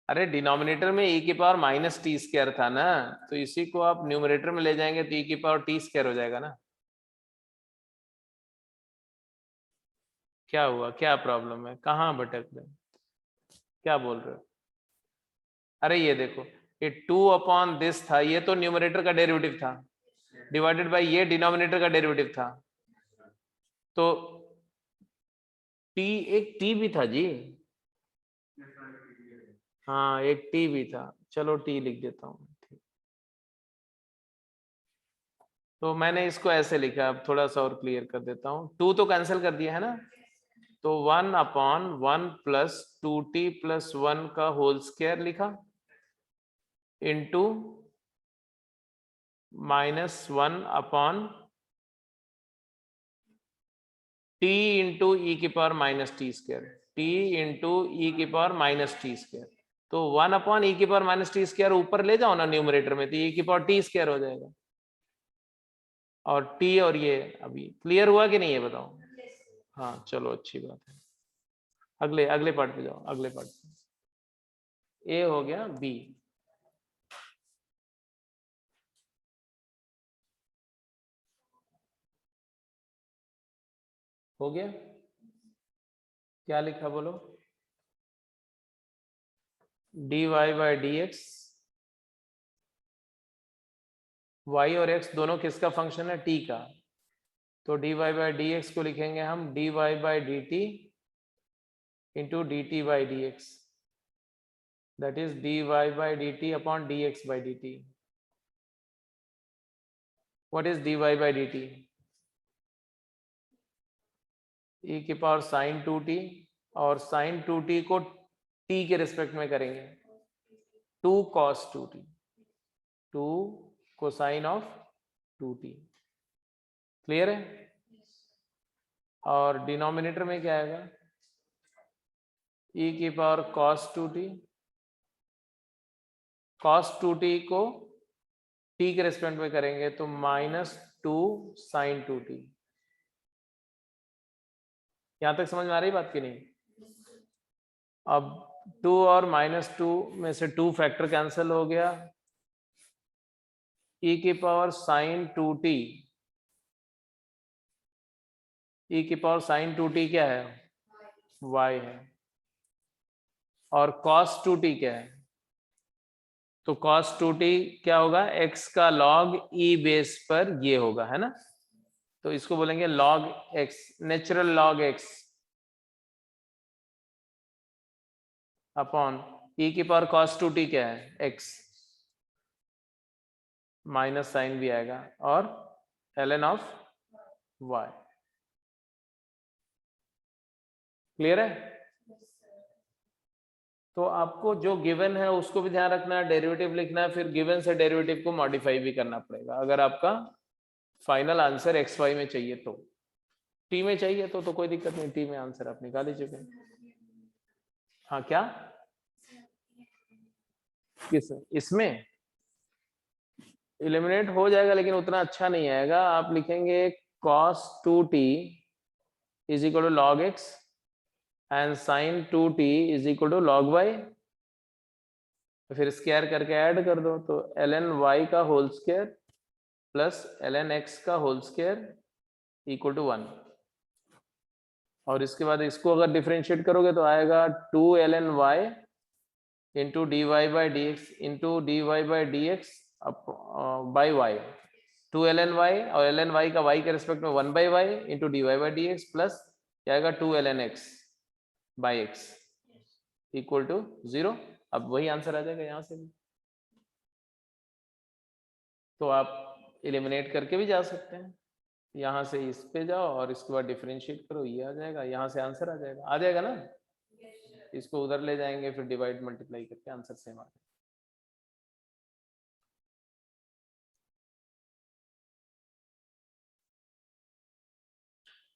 अरे डिनोमिनेटर में e की पावर माइनस टी स्क्वायर था ना, तो इसी को आप न्यूमरेटर में ले जाएंगे तो e की पावर टी स्क्वायर हो जाएगा ना। क्या हुआ, क्या प्रॉब्लम है, कहाँ भटक रहे, क्या बोल रहे हो? अरे ये देखो, ये 2/दिस था, ये तो न्यूमरेटर का डेरिवेटिव था, डिवाइडेड बाय ये डिनोमिनेटर का डेरिवेटिव था, तो t, एक t भी था जी। हाँ एक t भी था, चलो t लिख देता हूँ। तो मैंने इसको ऐसे लिखा, अब थोड़ा सा और क्लियर कर देता हूँ। 2 तो कैंसिल कर दिया है ना, तो 1/1 प्लस 2t प्लस 1 का होल स्क्वायर लिखा, इंटू -1/t इंटू ई की power minus t square, t into e की पावर माइनस टी स्क्वायर। तो 1/e की पावर माइनस टी स्क्वायर ऊपर ले जाओ ना न्यूमरेटर में, तो e की पावर टी स्क्वायर हो जाएगा। और t और ये अभी क्लियर हुआ कि नहीं है बताओ? हाँ चलो अच्छी बात है। अगले अगले पार्ट पे जाओ, अगले पार्ट पे। ए हो गया, बी हो गया। क्या लिखा बोलो? dy by d x, y और x दोनों किसका फंक्शन है? t का। तो dy बाई डी एक्स को लिखेंगे हम dy by d T into d t by d x, that is dy by d t upon dx by d T. What is dy by d T? e की power sine 2t, और sign 2t को t के respect में करेंगे, 2 cos 2t, 2 cosine of 2t। Clear है? और denominator में क्या आएगा? e की power cos 2t, cos 2t को t के रेस्पेक्ट में करेंगे तो -2 sin 2t। यहां तक समझ में आ रही बात की नहीं? अब 2 और -2 में से 2 फैक्टर कैंसिल हो गया, e की पावर sin 2t, e की पावर sin 2t क्या है? y है। और cos 2t क्या है? तो cos 2t क्या होगा? x का log e बेस पर ये होगा, है ना? तो इसको बोलेंगे log x, natural log x upon e की पावर cos 2t क्या है? x, माइनस साइन भी आएगा, और ln ऑफ y। क्लियर है? तो आपको जो गिवन है उसको भी ध्यान रखना है, डेरिवेटिव लिखना है, फिर गिवन से डेरिवेटिव को मॉडिफाई भी करना पड़ेगा अगर आपका फाइनल आंसर एक्स वाई में चाहिए तो। टी में चाहिए तो कोई दिक्कत नहीं, टी में आंसर आप निकाल ही चुके। हाँ क्या? किस इसमें एलिमिनेट हो जाएगा लेकिन उतना अच्छा नहीं आएगा। आप लिखेंगे cos 2t is equal to log x and sin 2t is equal to log y, तो फिर स्क्वायर करके ऐड कर दो, तो ln y का whole square plus ln x का होल स्क्वायर इक्वल टू 1। और इसके बाद इसको अगर डिफरेंशिएट करोगे तो आएगा 2 ln y into d y by d x into d y by d x by y, 2 ln y, और ln y का y के रिस्पेक्ट में 1 by y into d y by d x plus क्या आएगा 2 ln x by x equal to 0। अब वही answer आ जाएगा यहाँ से भी। तो आप एलिमिनेट करके भी जा सकते हैं, यहाँ से इस पे जाओ और इसके बाद डिफरेंशिएट करो, ये आ जाएगा, यहाँ से आंसर आ जाएगा ना। इसको उधर ले जाएंगे, फिर डिवाइड मल्टीप्लाई करके आंसर सेम आ जाएगा।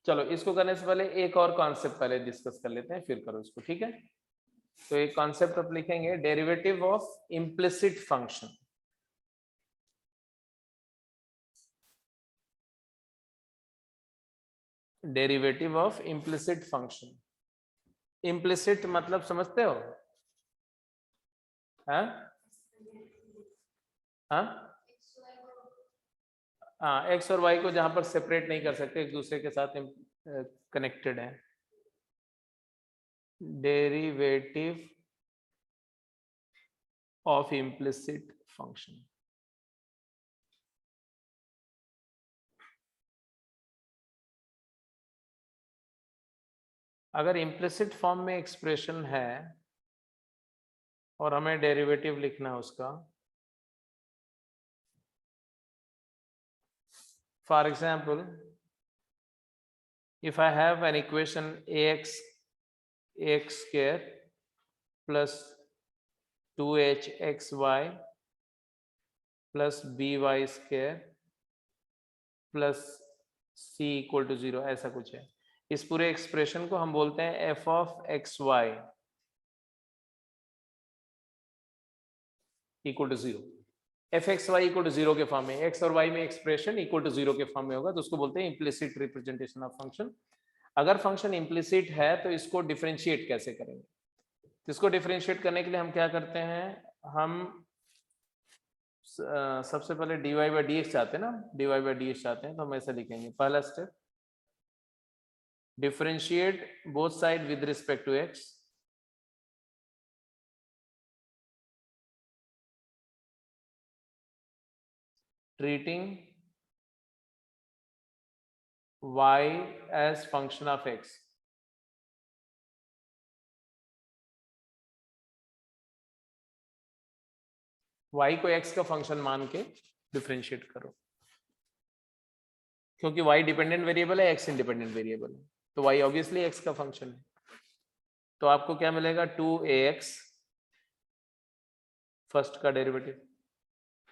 चलो इसको करने से पहले एक और कॉन्सेप्ट पहले डिस्कस कर लेते हैं, फिर करो इसको, ठीक है? तो एक कॉन्सेप्ट आप लिखेंगे, derivative of implicit function. Derivative of implicit function. Implicit मतलब समझते हो? हाँ हाँ हाँ, एक्स और वाई को जहां पर सेपरेट नहीं कर सकते, एक दूसरे के साथ कनेक्टेड है। Derivative of implicit function. अगर इम्प्लिसिट फॉर्म में एक्सप्रेशन है और हमें डेरिवेटिव लिखना है उसका, for example if I have an equation ax square plus 2hxy plus by square plus c equal to 0, ऐसा कुछ है। इस पूरे एक्सप्रेशन को हम बोलते हैं f of x y equal to 0। F x y equal to 0 के फॉर्म में, एक्स और वाई में एक्सप्रेशन इक्वल टू 0 के फॉर्म में होगा, तो उसको बोलते हैं इम्प्लिसिट रिप्रेजेंटेशन ऑफ फंक्शन। अगर फंक्शन इम्प्लिसिट है तो इसको डिफरेंशिएट कैसे करेंगे? तो इसको डिफरेंशिएट करने के लिए हम क्या करते हैं, हम सबसे पहले dy बाई डी एक्स चाहते हैं ना, dy बाई डी एक्स चाहते हैं, तो हम ऐसा लिखेंगे। पहला step, differentiate both side with respect to x, treating y as function of x। y को x का फंक्शन मान के डिफरेंशिएट करो, क्योंकि y डिपेंडेंट वेरिएबल है, x इंडिपेंडेंट वेरिएबल है, तो y ऑब्वियसली x का फंक्शन है। तो आपको क्या मिलेगा, 2ax फर्स्ट का डेरिवेटिव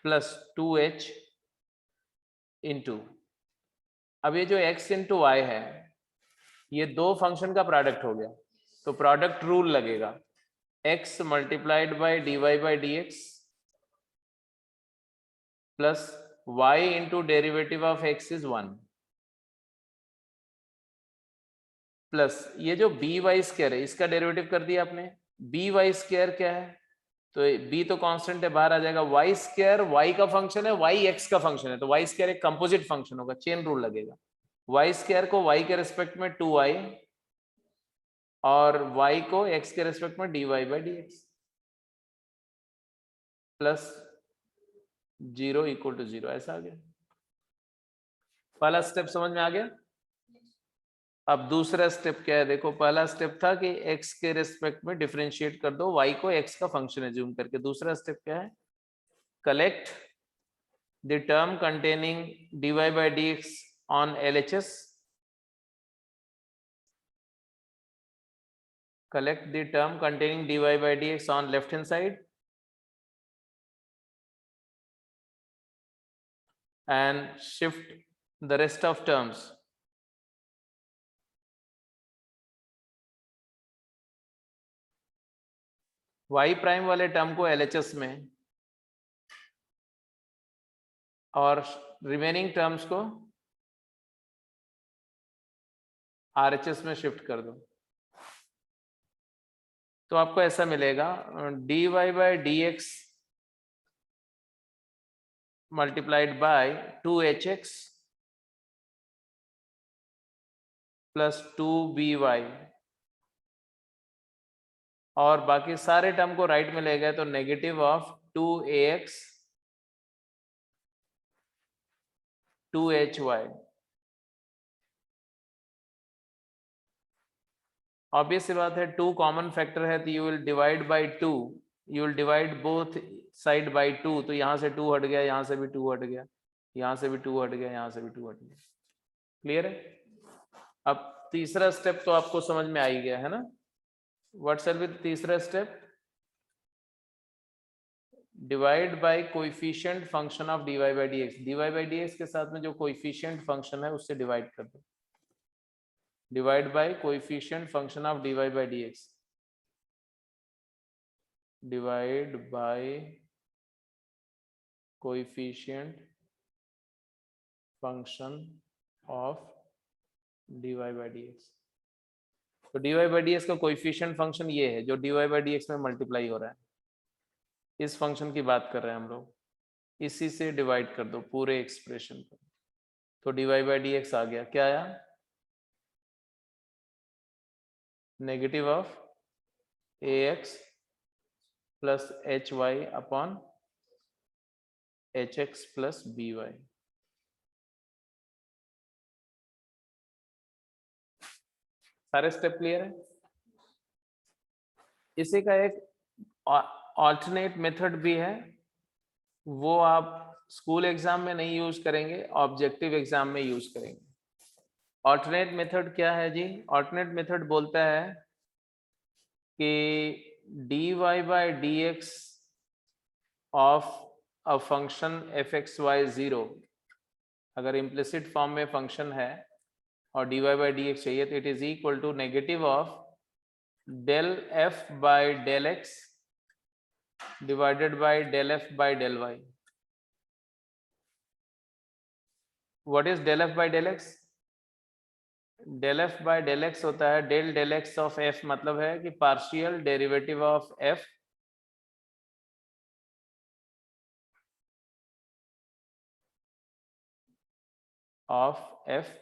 प्लस 2h इंटू, अब ये जो x इंटू वाई है, ये दो फंक्शन का प्रोडक्ट हो गया, तो प्रोडक्ट रूल लगेगा, x multiplied by dy by d x plus y into derivative of x is 1 plus ये जो बी वाई स्क्वायर है, इसका डेरिवेटिव कर दिया आपने। बी वाई स्क्वायर क्या है, तो b तो कांस्टेंट है, बाहर आ जाएगा। वाई स्क्वायर y का फंक्शन है, y x का फंक्शन है, तो वाई स्क्वायर एक कंपोजिट फंक्शन होगा, चेन रूल लगेगा। वाई स्क्वायर को y के रिस्पेक्ट में 2y और y को x के रिस्पेक्ट में dy by d x plus 0 equal to 0, ऐसा आ गया। पहला स्टेप समझ में आ गया। अब दूसरा स्टेप क्या है, देखो पहला स्टेप था कि x के रिस्पेक्ट में डिफरेंशिएट कर दो, y को x का फंक्शन एज्यूम करके। दूसरा स्टेप क्या है, collect the term containing dy by d x on LHS, collect the term containing dy by dx on left hand side and shift the rest of terms y prime वाले term को LHS में और remaining terms को RHS में shift कर दो, तो आपको ऐसा मिलेगा dy by d x multiplied by 2hx plus 2by, और बाकी सारे टर्म को राइट में ले गए तो negative of 2ax 2hy। Obvious सी बात है, 2 कॉमन फैक्टर है तो you will divide by 2, you will divide both side by 2, तो यहां से 2 हट गया, यहां से भी 2 हट गया, यहां से भी 2 हट गया, यहां से भी 2 हट गया। क्लियर है। अब तीसरा स्टेप तो आपको समझ में आ ही गया है ना। व्हाट शैल बी तीसरा step, divide by coefficient function of dy by d x. dy by d x के साथ में जो कोएफिशिएंट फंक्शन है उससे डिवाइड कर दो, divide by coefficient function of dy by d x, divide by coefficient function of dy by d x. तो dy by d x का कोएफिशिएंट फंक्शन ये है जो dy बाई डी एक्स में मल्टीप्लाई हो रहा है। इस फंक्शन की बात कर रहे हैं हम लोग, इसी से डिवाइड कर दो पूरे एक्सप्रेशन को, तो dy बाई डी एक्स आ गया। क्या आया? Negative of ax plus h y upon h x plus b y. सारे स्टेप क्लियर है? इसी का एक ऑल्टरनेट मेथड भी है, वो आप स्कूल एग्जाम में नहीं यूज करेंगे, ऑब्जेक्टिव एग्जाम में यूज करेंगे। ऑल्टरनेट मेथड क्या है जी? ऑल्टरनेट मेथड बोलता है कि dy by d x of a function f x y zero, अगर इम्प्लिसिट फॉर्म में फंक्शन है और dy बाई डी एक्स चाहिए, तो it is equal to negative of del f by del x divided by del f by del y. What is del f by del x? Del f by del x होता है del del x of f, मतलब है कि partial derivative of f of f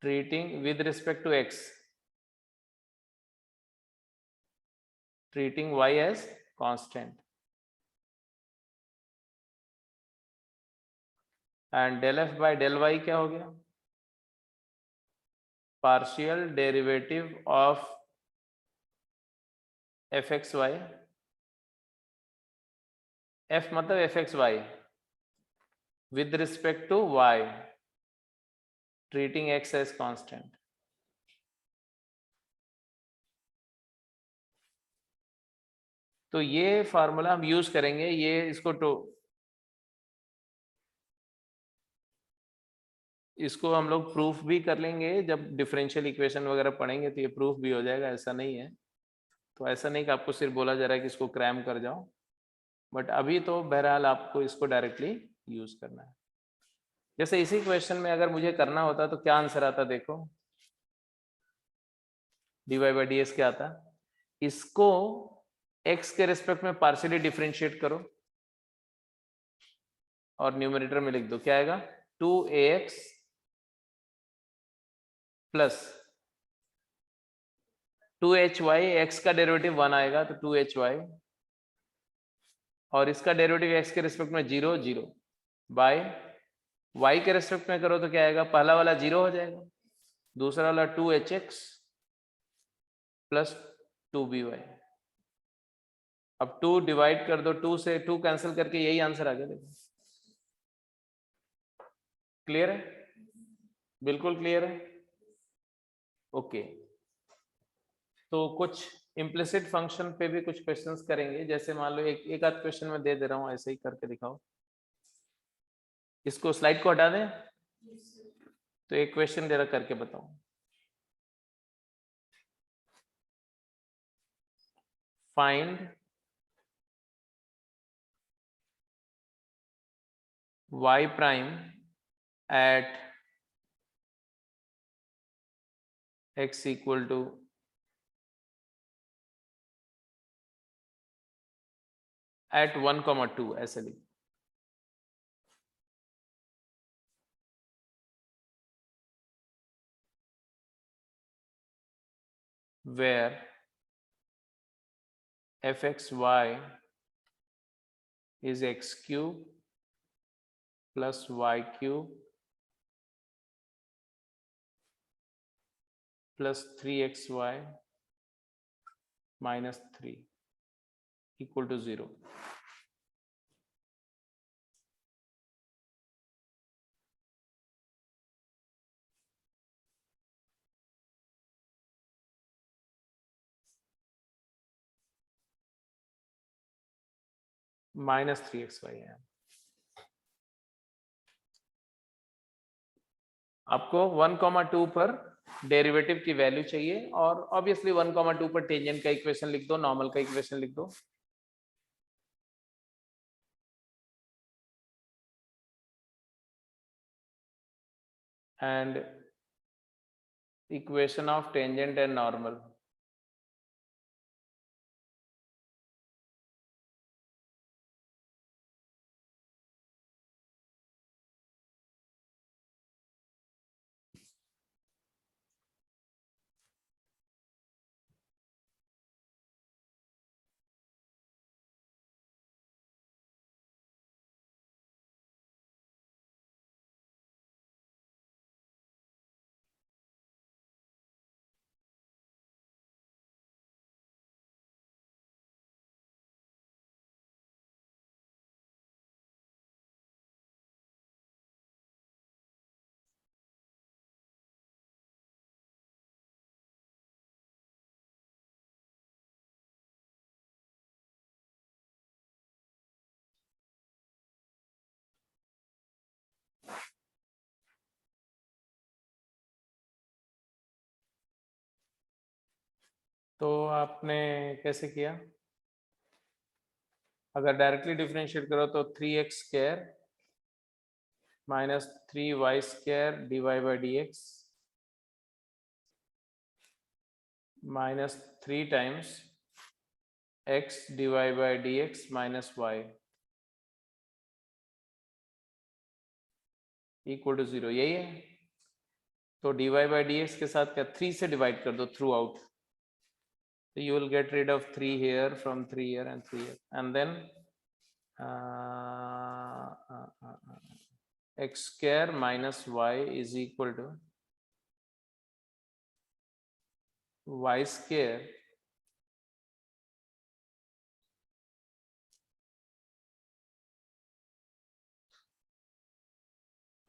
treating with respect to x, treating y as constant, and del f by del y क्या हो गया? Partial derivative of f x y, f मतलब f x y with respect to y, treating x as constant. तो ये formula हम use करेंगे, ये इसको हम लोग प्रूफ भी कर लेंगे जब डिफरेंशियल इक्वेशन वगैरह पढ़ेंगे, तो ये प्रूफ भी हो जाएगा, ऐसा नहीं है। तो ऐसा नहीं कि आपको सिर्फ बोला जा रहा है कि इसको क्रैम कर जाओ, बट अभी तो बहरहाल आपको इसको डायरेक्टली यूज करना है। जैसे इसी क्वेश्चन में अगर मुझे करना होता तो क्या आंसर आता, देखो dy बाई डी एक्स क्या आता, इसको x के रिस्पेक्ट में पार्शियली डिफरेंशिएट करो और न्यूमरेटर में लिख दो, क्या आएगा? 2ax प्लस 2hy, x का डेरिवेटिव 1 आएगा तो 2hy, और इसका डेरिवेटिव x के रिस्पेक्ट में 0 0 बाय y के रिस्पेक्ट में करो तो क्या आएगा? पहला वाला 0 हो जाएगा, दूसरा वाला 2hx प्लस 2by। अब 2 डिवाइड कर दो, 2 से 2 कैंसिल करके यही आंसर आ गया। देखो क्लियर है? बिल्कुल क्लियर है। ओके, तो कुछ इम्प्लिसिट फंक्शन पे भी कुछ क्वेश्चंस करेंगे। जैसे मान लो एक आध क्वेश्चन में दे रहा हूं, ऐसे ही करके दिखाओ। इसको स्लाइड को हटा दें, तो एक क्वेश्चन दे रहा, करके बताओ। Find y prime at x equal to at 1,2, ऐसे लिख। where fxy is x cube plus y cube plus 3xy minus 3 equal to 0। Minus 3xy है। आपको 1,2 पर डेरिवेटिव की वैल्यू चाहिए, और ऑब्वियसली 1,2 पर टेंजेंट का इक्वेशन लिख दो, नॉर्मल का इक्वेशन लिख दो। And equation of tangent and normal, तो आपने कैसे किया? अगर डायरेक्टली डिफरेंशिएट करो तो 3x² minus 3y² dy by d x minus 3 times x dy by d x minus y equal to 0, यही है। तो dy बाई डी एक्स के साथ क्या 3 से डिवाइड कर दो through out, so you will get rid of 3 here from 3 here and 3 here, and then x² minus y is equal to y²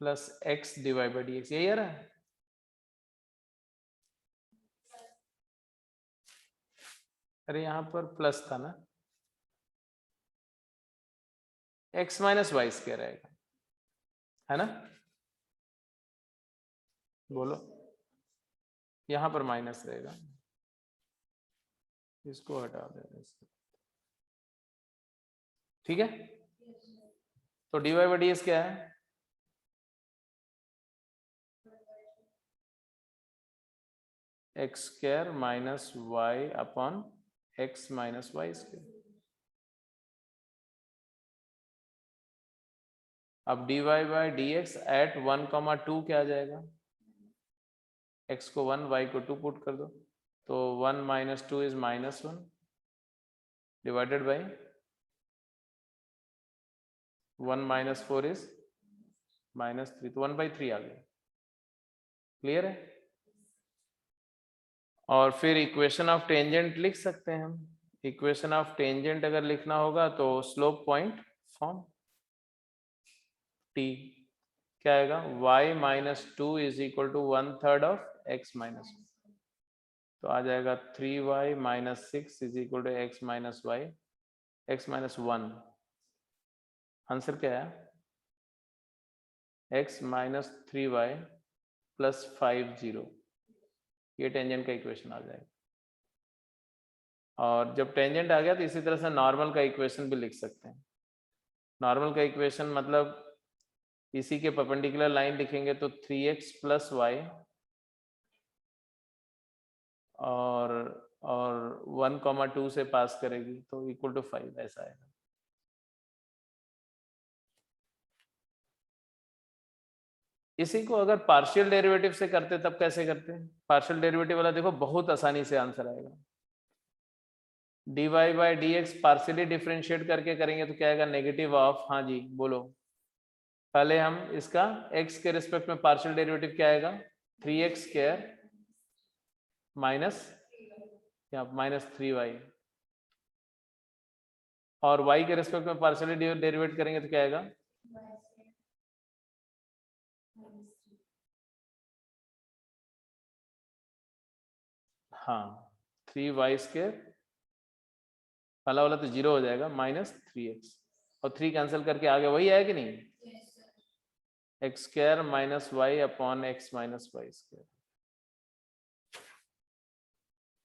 plus x divide by d x, यही आ रहा है। अरे यहाँ पर प्लस था ना, x माइनस वाई स्क्वायर रहेगा, है ना? बोलो, यहाँ पर माइनस रहेगा, इसको हटा देना, ठीक है। तो d y by d x क्या है? x² minus y upon x minus y square. अब dy by d x at 1,2 क्या आ जाएगा? x को 1, y को 2 पुट कर दो, तो 1 minus 2 is minus 1 divided by 1 minus 4 is minus 3, तो 1/3 आ गया। क्लियर है? और फिर इक्वेशन ऑफ टेंजेंट लिख सकते हैं हम। इक्वेशन ऑफ टेंजेंट अगर लिखना होगा तो स्लोप पॉइंट फॉर्म t क्या आएगा? y minus 2 is equal to 1/3 of x minus, तो आ जाएगा 3y minus 6 is equal to x minus y, x minus 1। Answer क्या है? x माइनस 3y प्लस 50, ये टेंजेंट का इक्वेशन आ जाएगा। और जब टेंजेंट आ गया तो इसी तरह से नॉर्मल का इक्वेशन भी लिख सकते हैं। नॉर्मल का इक्वेशन मतलब इसी के परपेंडिकुलर लाइन लिखेंगे तो 3x प्लस वाई और 1,2 से पास करेगी तो इक्वल टू 5, ऐसा आएगा। इसी को अगर पार्शियल डेरिवेटिव से करते तब कैसे करते हैं? पार्शियल डेरिवेटिव वाला देखो बहुत आसानी से आंसर आएगा। dy by d x partially differentiate करके करेंगे तो क्या आएगा? नेगेटिव ऑफ, हाँ जी बोलो, पहले हम इसका x के रिस्पेक्ट में पार्शियल डेरिवेटिव क्या आएगा? 3x² माइनस या माइनस 3y, और y के रिस्पेक्ट में पार्शियली डेरिवेट करेंगे तो क्या आएगा? हाँ 3y², पहला वाला तो 0 हो जाएगा, माइनस 3x, और 3 कैंसिल करके आगे वही आया कि नहीं? x² minus y upon x minus y square.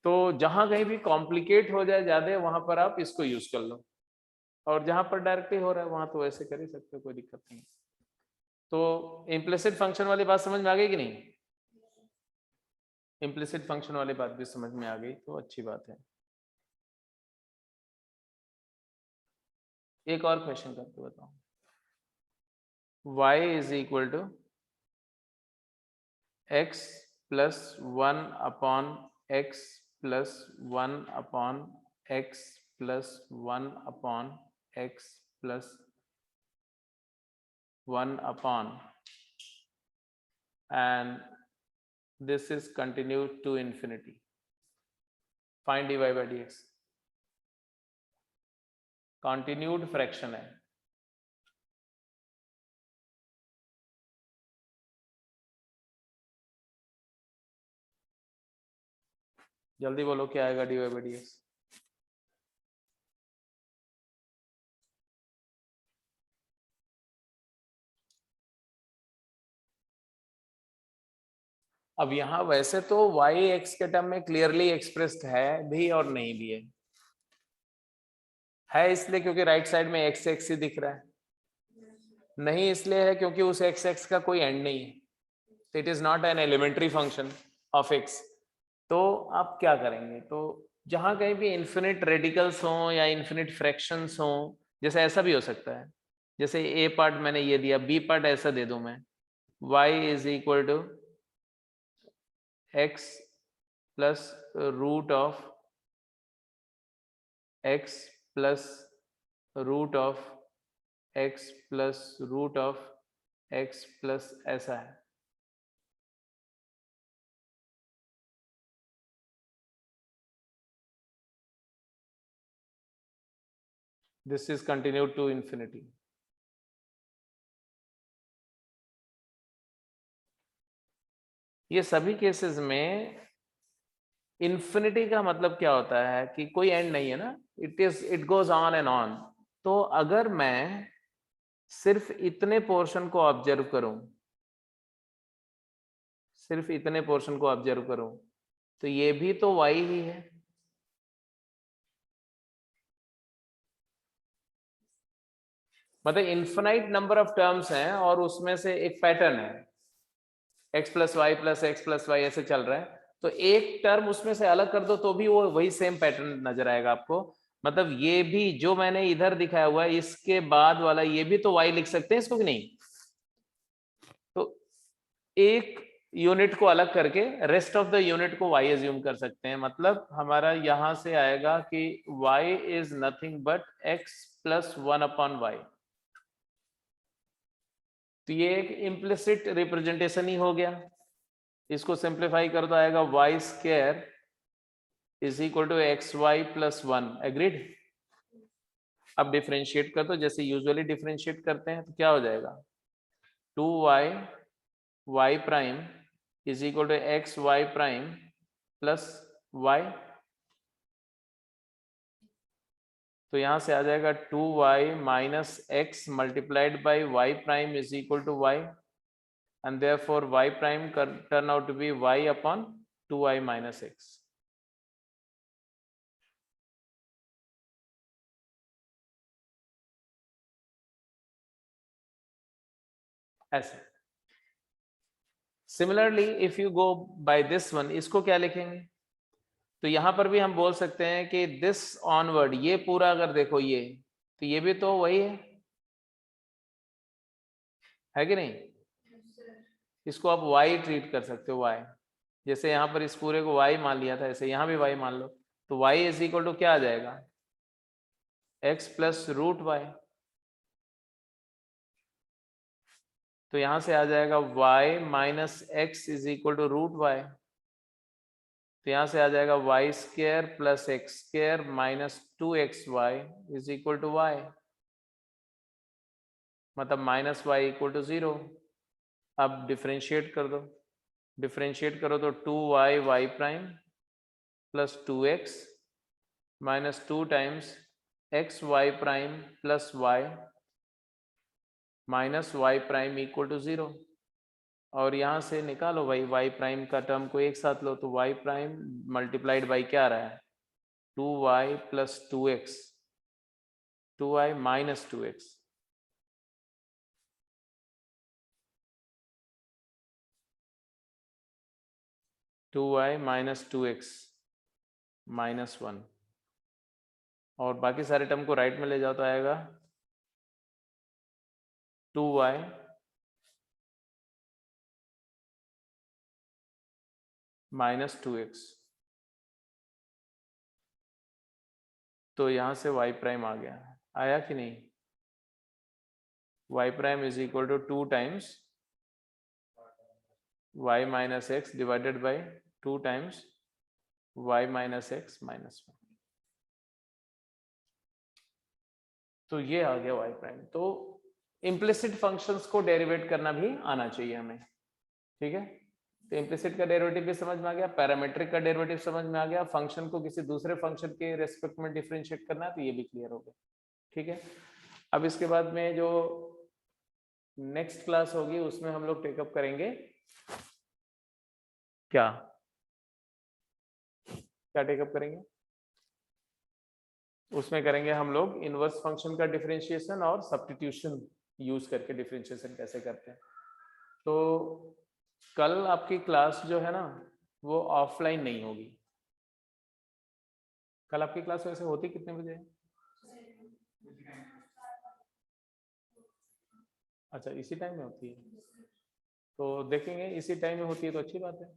तो जहां कहीं भी कॉम्प्लिकेट हो जाए ज्यादा वहां पर आप इसको यूज कर लो, और जहां पर डायरेक्टली हो रहा है वहां तो ऐसे कर ही सकते हो, कोई दिक्कत नहीं। तो इम्प्लिसिट फंक्शन वाली बात समझ में आ गई कि नहीं? इम्प्लिसिट फंक्शन वाली बात भी समझ में आ गई तो अच्छी बात है। एक और क्वेश्चन करके बताओ। y is equal to x plus 1 upon x plus 1 upon x plus 1 upon x plus 1 upon, and this is continued to infinity. Find dy by dx. Continued fraction है। जल्दी बोलो क्या आएगा dy by dx? अब यहाँ वैसे तो y x के टर्म में क्लियरली एक्सप्रेस्ड है भी और नहीं भी है इसलिए क्योंकि राइट साइड में x x ही दिख रहा है, नहीं इसलिए है क्योंकि उस x x का कोई एंड नहीं है, it is not an elementary function of x। तो आप क्या करेंगे, तो जहां कहीं भी इन्फिनिट रेडिकल्स हों या इन्फिनिट फ्रैक्शंस हों, जैसे ऐसा भी हो सकता है, जैसे a पार्ट मैंने ये दिया, b पार्ट ऐसा दे दूं मैं, y is equal to x plus root of x plus root of x plus root of x plus ऐसा है। This is continued to infinity. ये सभी केसेस में इन्फिनिटी का मतलब क्या होता है कि कोई एंड नहीं है ना, it goes on and on. तो अगर मैं सिर्फ इतने पोर्शन को ऑब्जर्व करूं, सिर्फ इतने पोर्शन को ऑब्जर्व करूं, तो ये भी तो y ही है। मतलब इन्फिनाइट नंबर ऑफ टर्म्स हैं और उसमें से एक पैटर्न है, x प्लस वाई ऐसे चल रहा है, तो एक टर्म उसमें से अलग कर दो तो भी वो वही सेम पैटर्न नजर आएगा आपको। मतलब ये भी जो मैंने इधर दिखाया हुआ है, इसके बाद वाला ये भी तो y लिख सकते हैं इसको कि नहीं। तो एक यूनिट को अलग करके रेस्ट ऑफ द यूनिट को y एज्यूम कर सकते हैं। मतलब हमारा यहां से आएगा कि y is nothing but x plus 1/y। तो ये एक इम्प्लिसिट रिप्रेजेंटेशन ही हो गया। इसको सिंप्लीफाई कर दो, आएगा y square is equal to x y plus 1। Agreed. अब डिफरेंशिएट कर दो जैसे यूजुअली डिफरेंशिएट करते हैं, तो क्या हो जाएगा, 2y y prime is equal to x y prime plus y। तो यहां से आ जाएगा 2y minus x multiplied by y prime is equal to y, and therefore y prime turn out to be y upon 2y minus x। ऐसे similarly if you go by this one, इसको क्या लिखेंगे, तो यहां पर भी हम बोल सकते हैं कि दिस ऑनवर्ड, ये पूरा अगर देखो ये, तो ये भी तो वही है कि नहीं। इसको आप y ट्रीट कर सकते हो, y जैसे यहां पर इस पूरे को y मान लिया था, ऐसे यहां भी y मान लो, तो y इज इक्वल टू क्या आ जाएगा, x प्लस रूट वाई। तो यहां से आ जाएगा y minus x is equal to root y. तो यहां से आ जाएगा y square plus x square minus 2xy is equal to y, मतलब माइनस वाई इक्वल टू 0। अब डिफरेंशिएट कर दो, डिफरेंशिएट करो तो 2y y prime plus 2x minus 2 times x y prime plus y minus y prime equal to 0। और यहाँ से निकालो भाई y प्राइम का टर्म को एक साथ लो, तो y प्राइम मल्टीप्लाइड बाई क्या आ रहा है, 2y plus 2x, 2y minus 2x। Two y minus 2x minus 1, और बाकी सारे टर्म को राइट में ले जाओ तो आएगा 2y माइनस 2x। तो यहां से y प्राइम आ गया, आया कि नहीं, y prime is equal to 2 times y minus x divided by 2 times y minus x minus 1। तो ये आ गया y प्राइम। तो इम्प्लिसिट फंक्शंस को डेरिवेट करना भी आना चाहिए हमें, ठीक है। तो इम्प्लिसिट का डेरिवेटिव भी समझ में आ गया, पैरामीट्रिक का डेरिवेटिव समझ में आ गया, फंक्शन को किसी दूसरे फंक्शन के रेस्पेक्ट में डिफरेंशिएट करना है तो ये भी क्लियर हो गया, ठीक है। अब इसके बाद में जो नेक्स्ट क्लास होगी उसमें हम लोग टेकअप करेंगे क्या क्या टेकअप करेंगे? उसमें करेंगे हम लोग इनवर्स फंक्शन का डिफरेंशिएशन और सब्स्टिट्यूशन यूज करके डिफरेंशिएशन कैसे करते हैं। तो कल आपकी क्लास जो है ना वो ऑफलाइन नहीं होगी। कल आपकी क्लास वैसे होती कितने बजे है? अच्छा, इसी टाइम में होती है, तो देखेंगे इसी टाइम में होती है तो अच्छी बात है।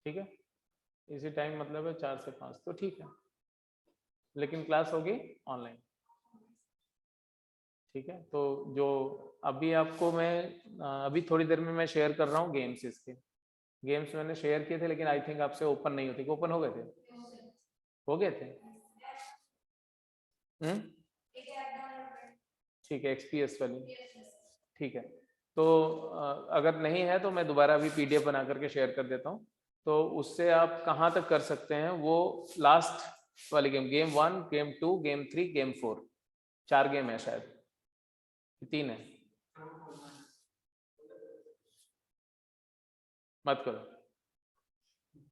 ठीक है, इसी टाइम मतलब है 4 से 5, तो ठीक है, लेकिन क्लास होगी ऑनलाइन। ठीक है, तो जो अभी आपको मैं अभी थोड़ी देर में मैं शेयर कर रहा हूँ गेम्स, इसके गेम्स मैंने शेयर किए थे लेकिन आई थिंक आपसे ओपन नहीं होती। ओपन हो गए थे? हो गए थे। ठीक है, एक्सपीएस वाली। ठीक है, तो अगर नहीं है तो मैं दोबारा अभी पीडीएफ बना करके शेयर कर देता हूँ। तो उससे आप कहाँ तक कर सकते हैं, वो लास्ट वाली game, game 1, game 2, game 3, game 4, 4 game है शायद, 3 है। मत करो।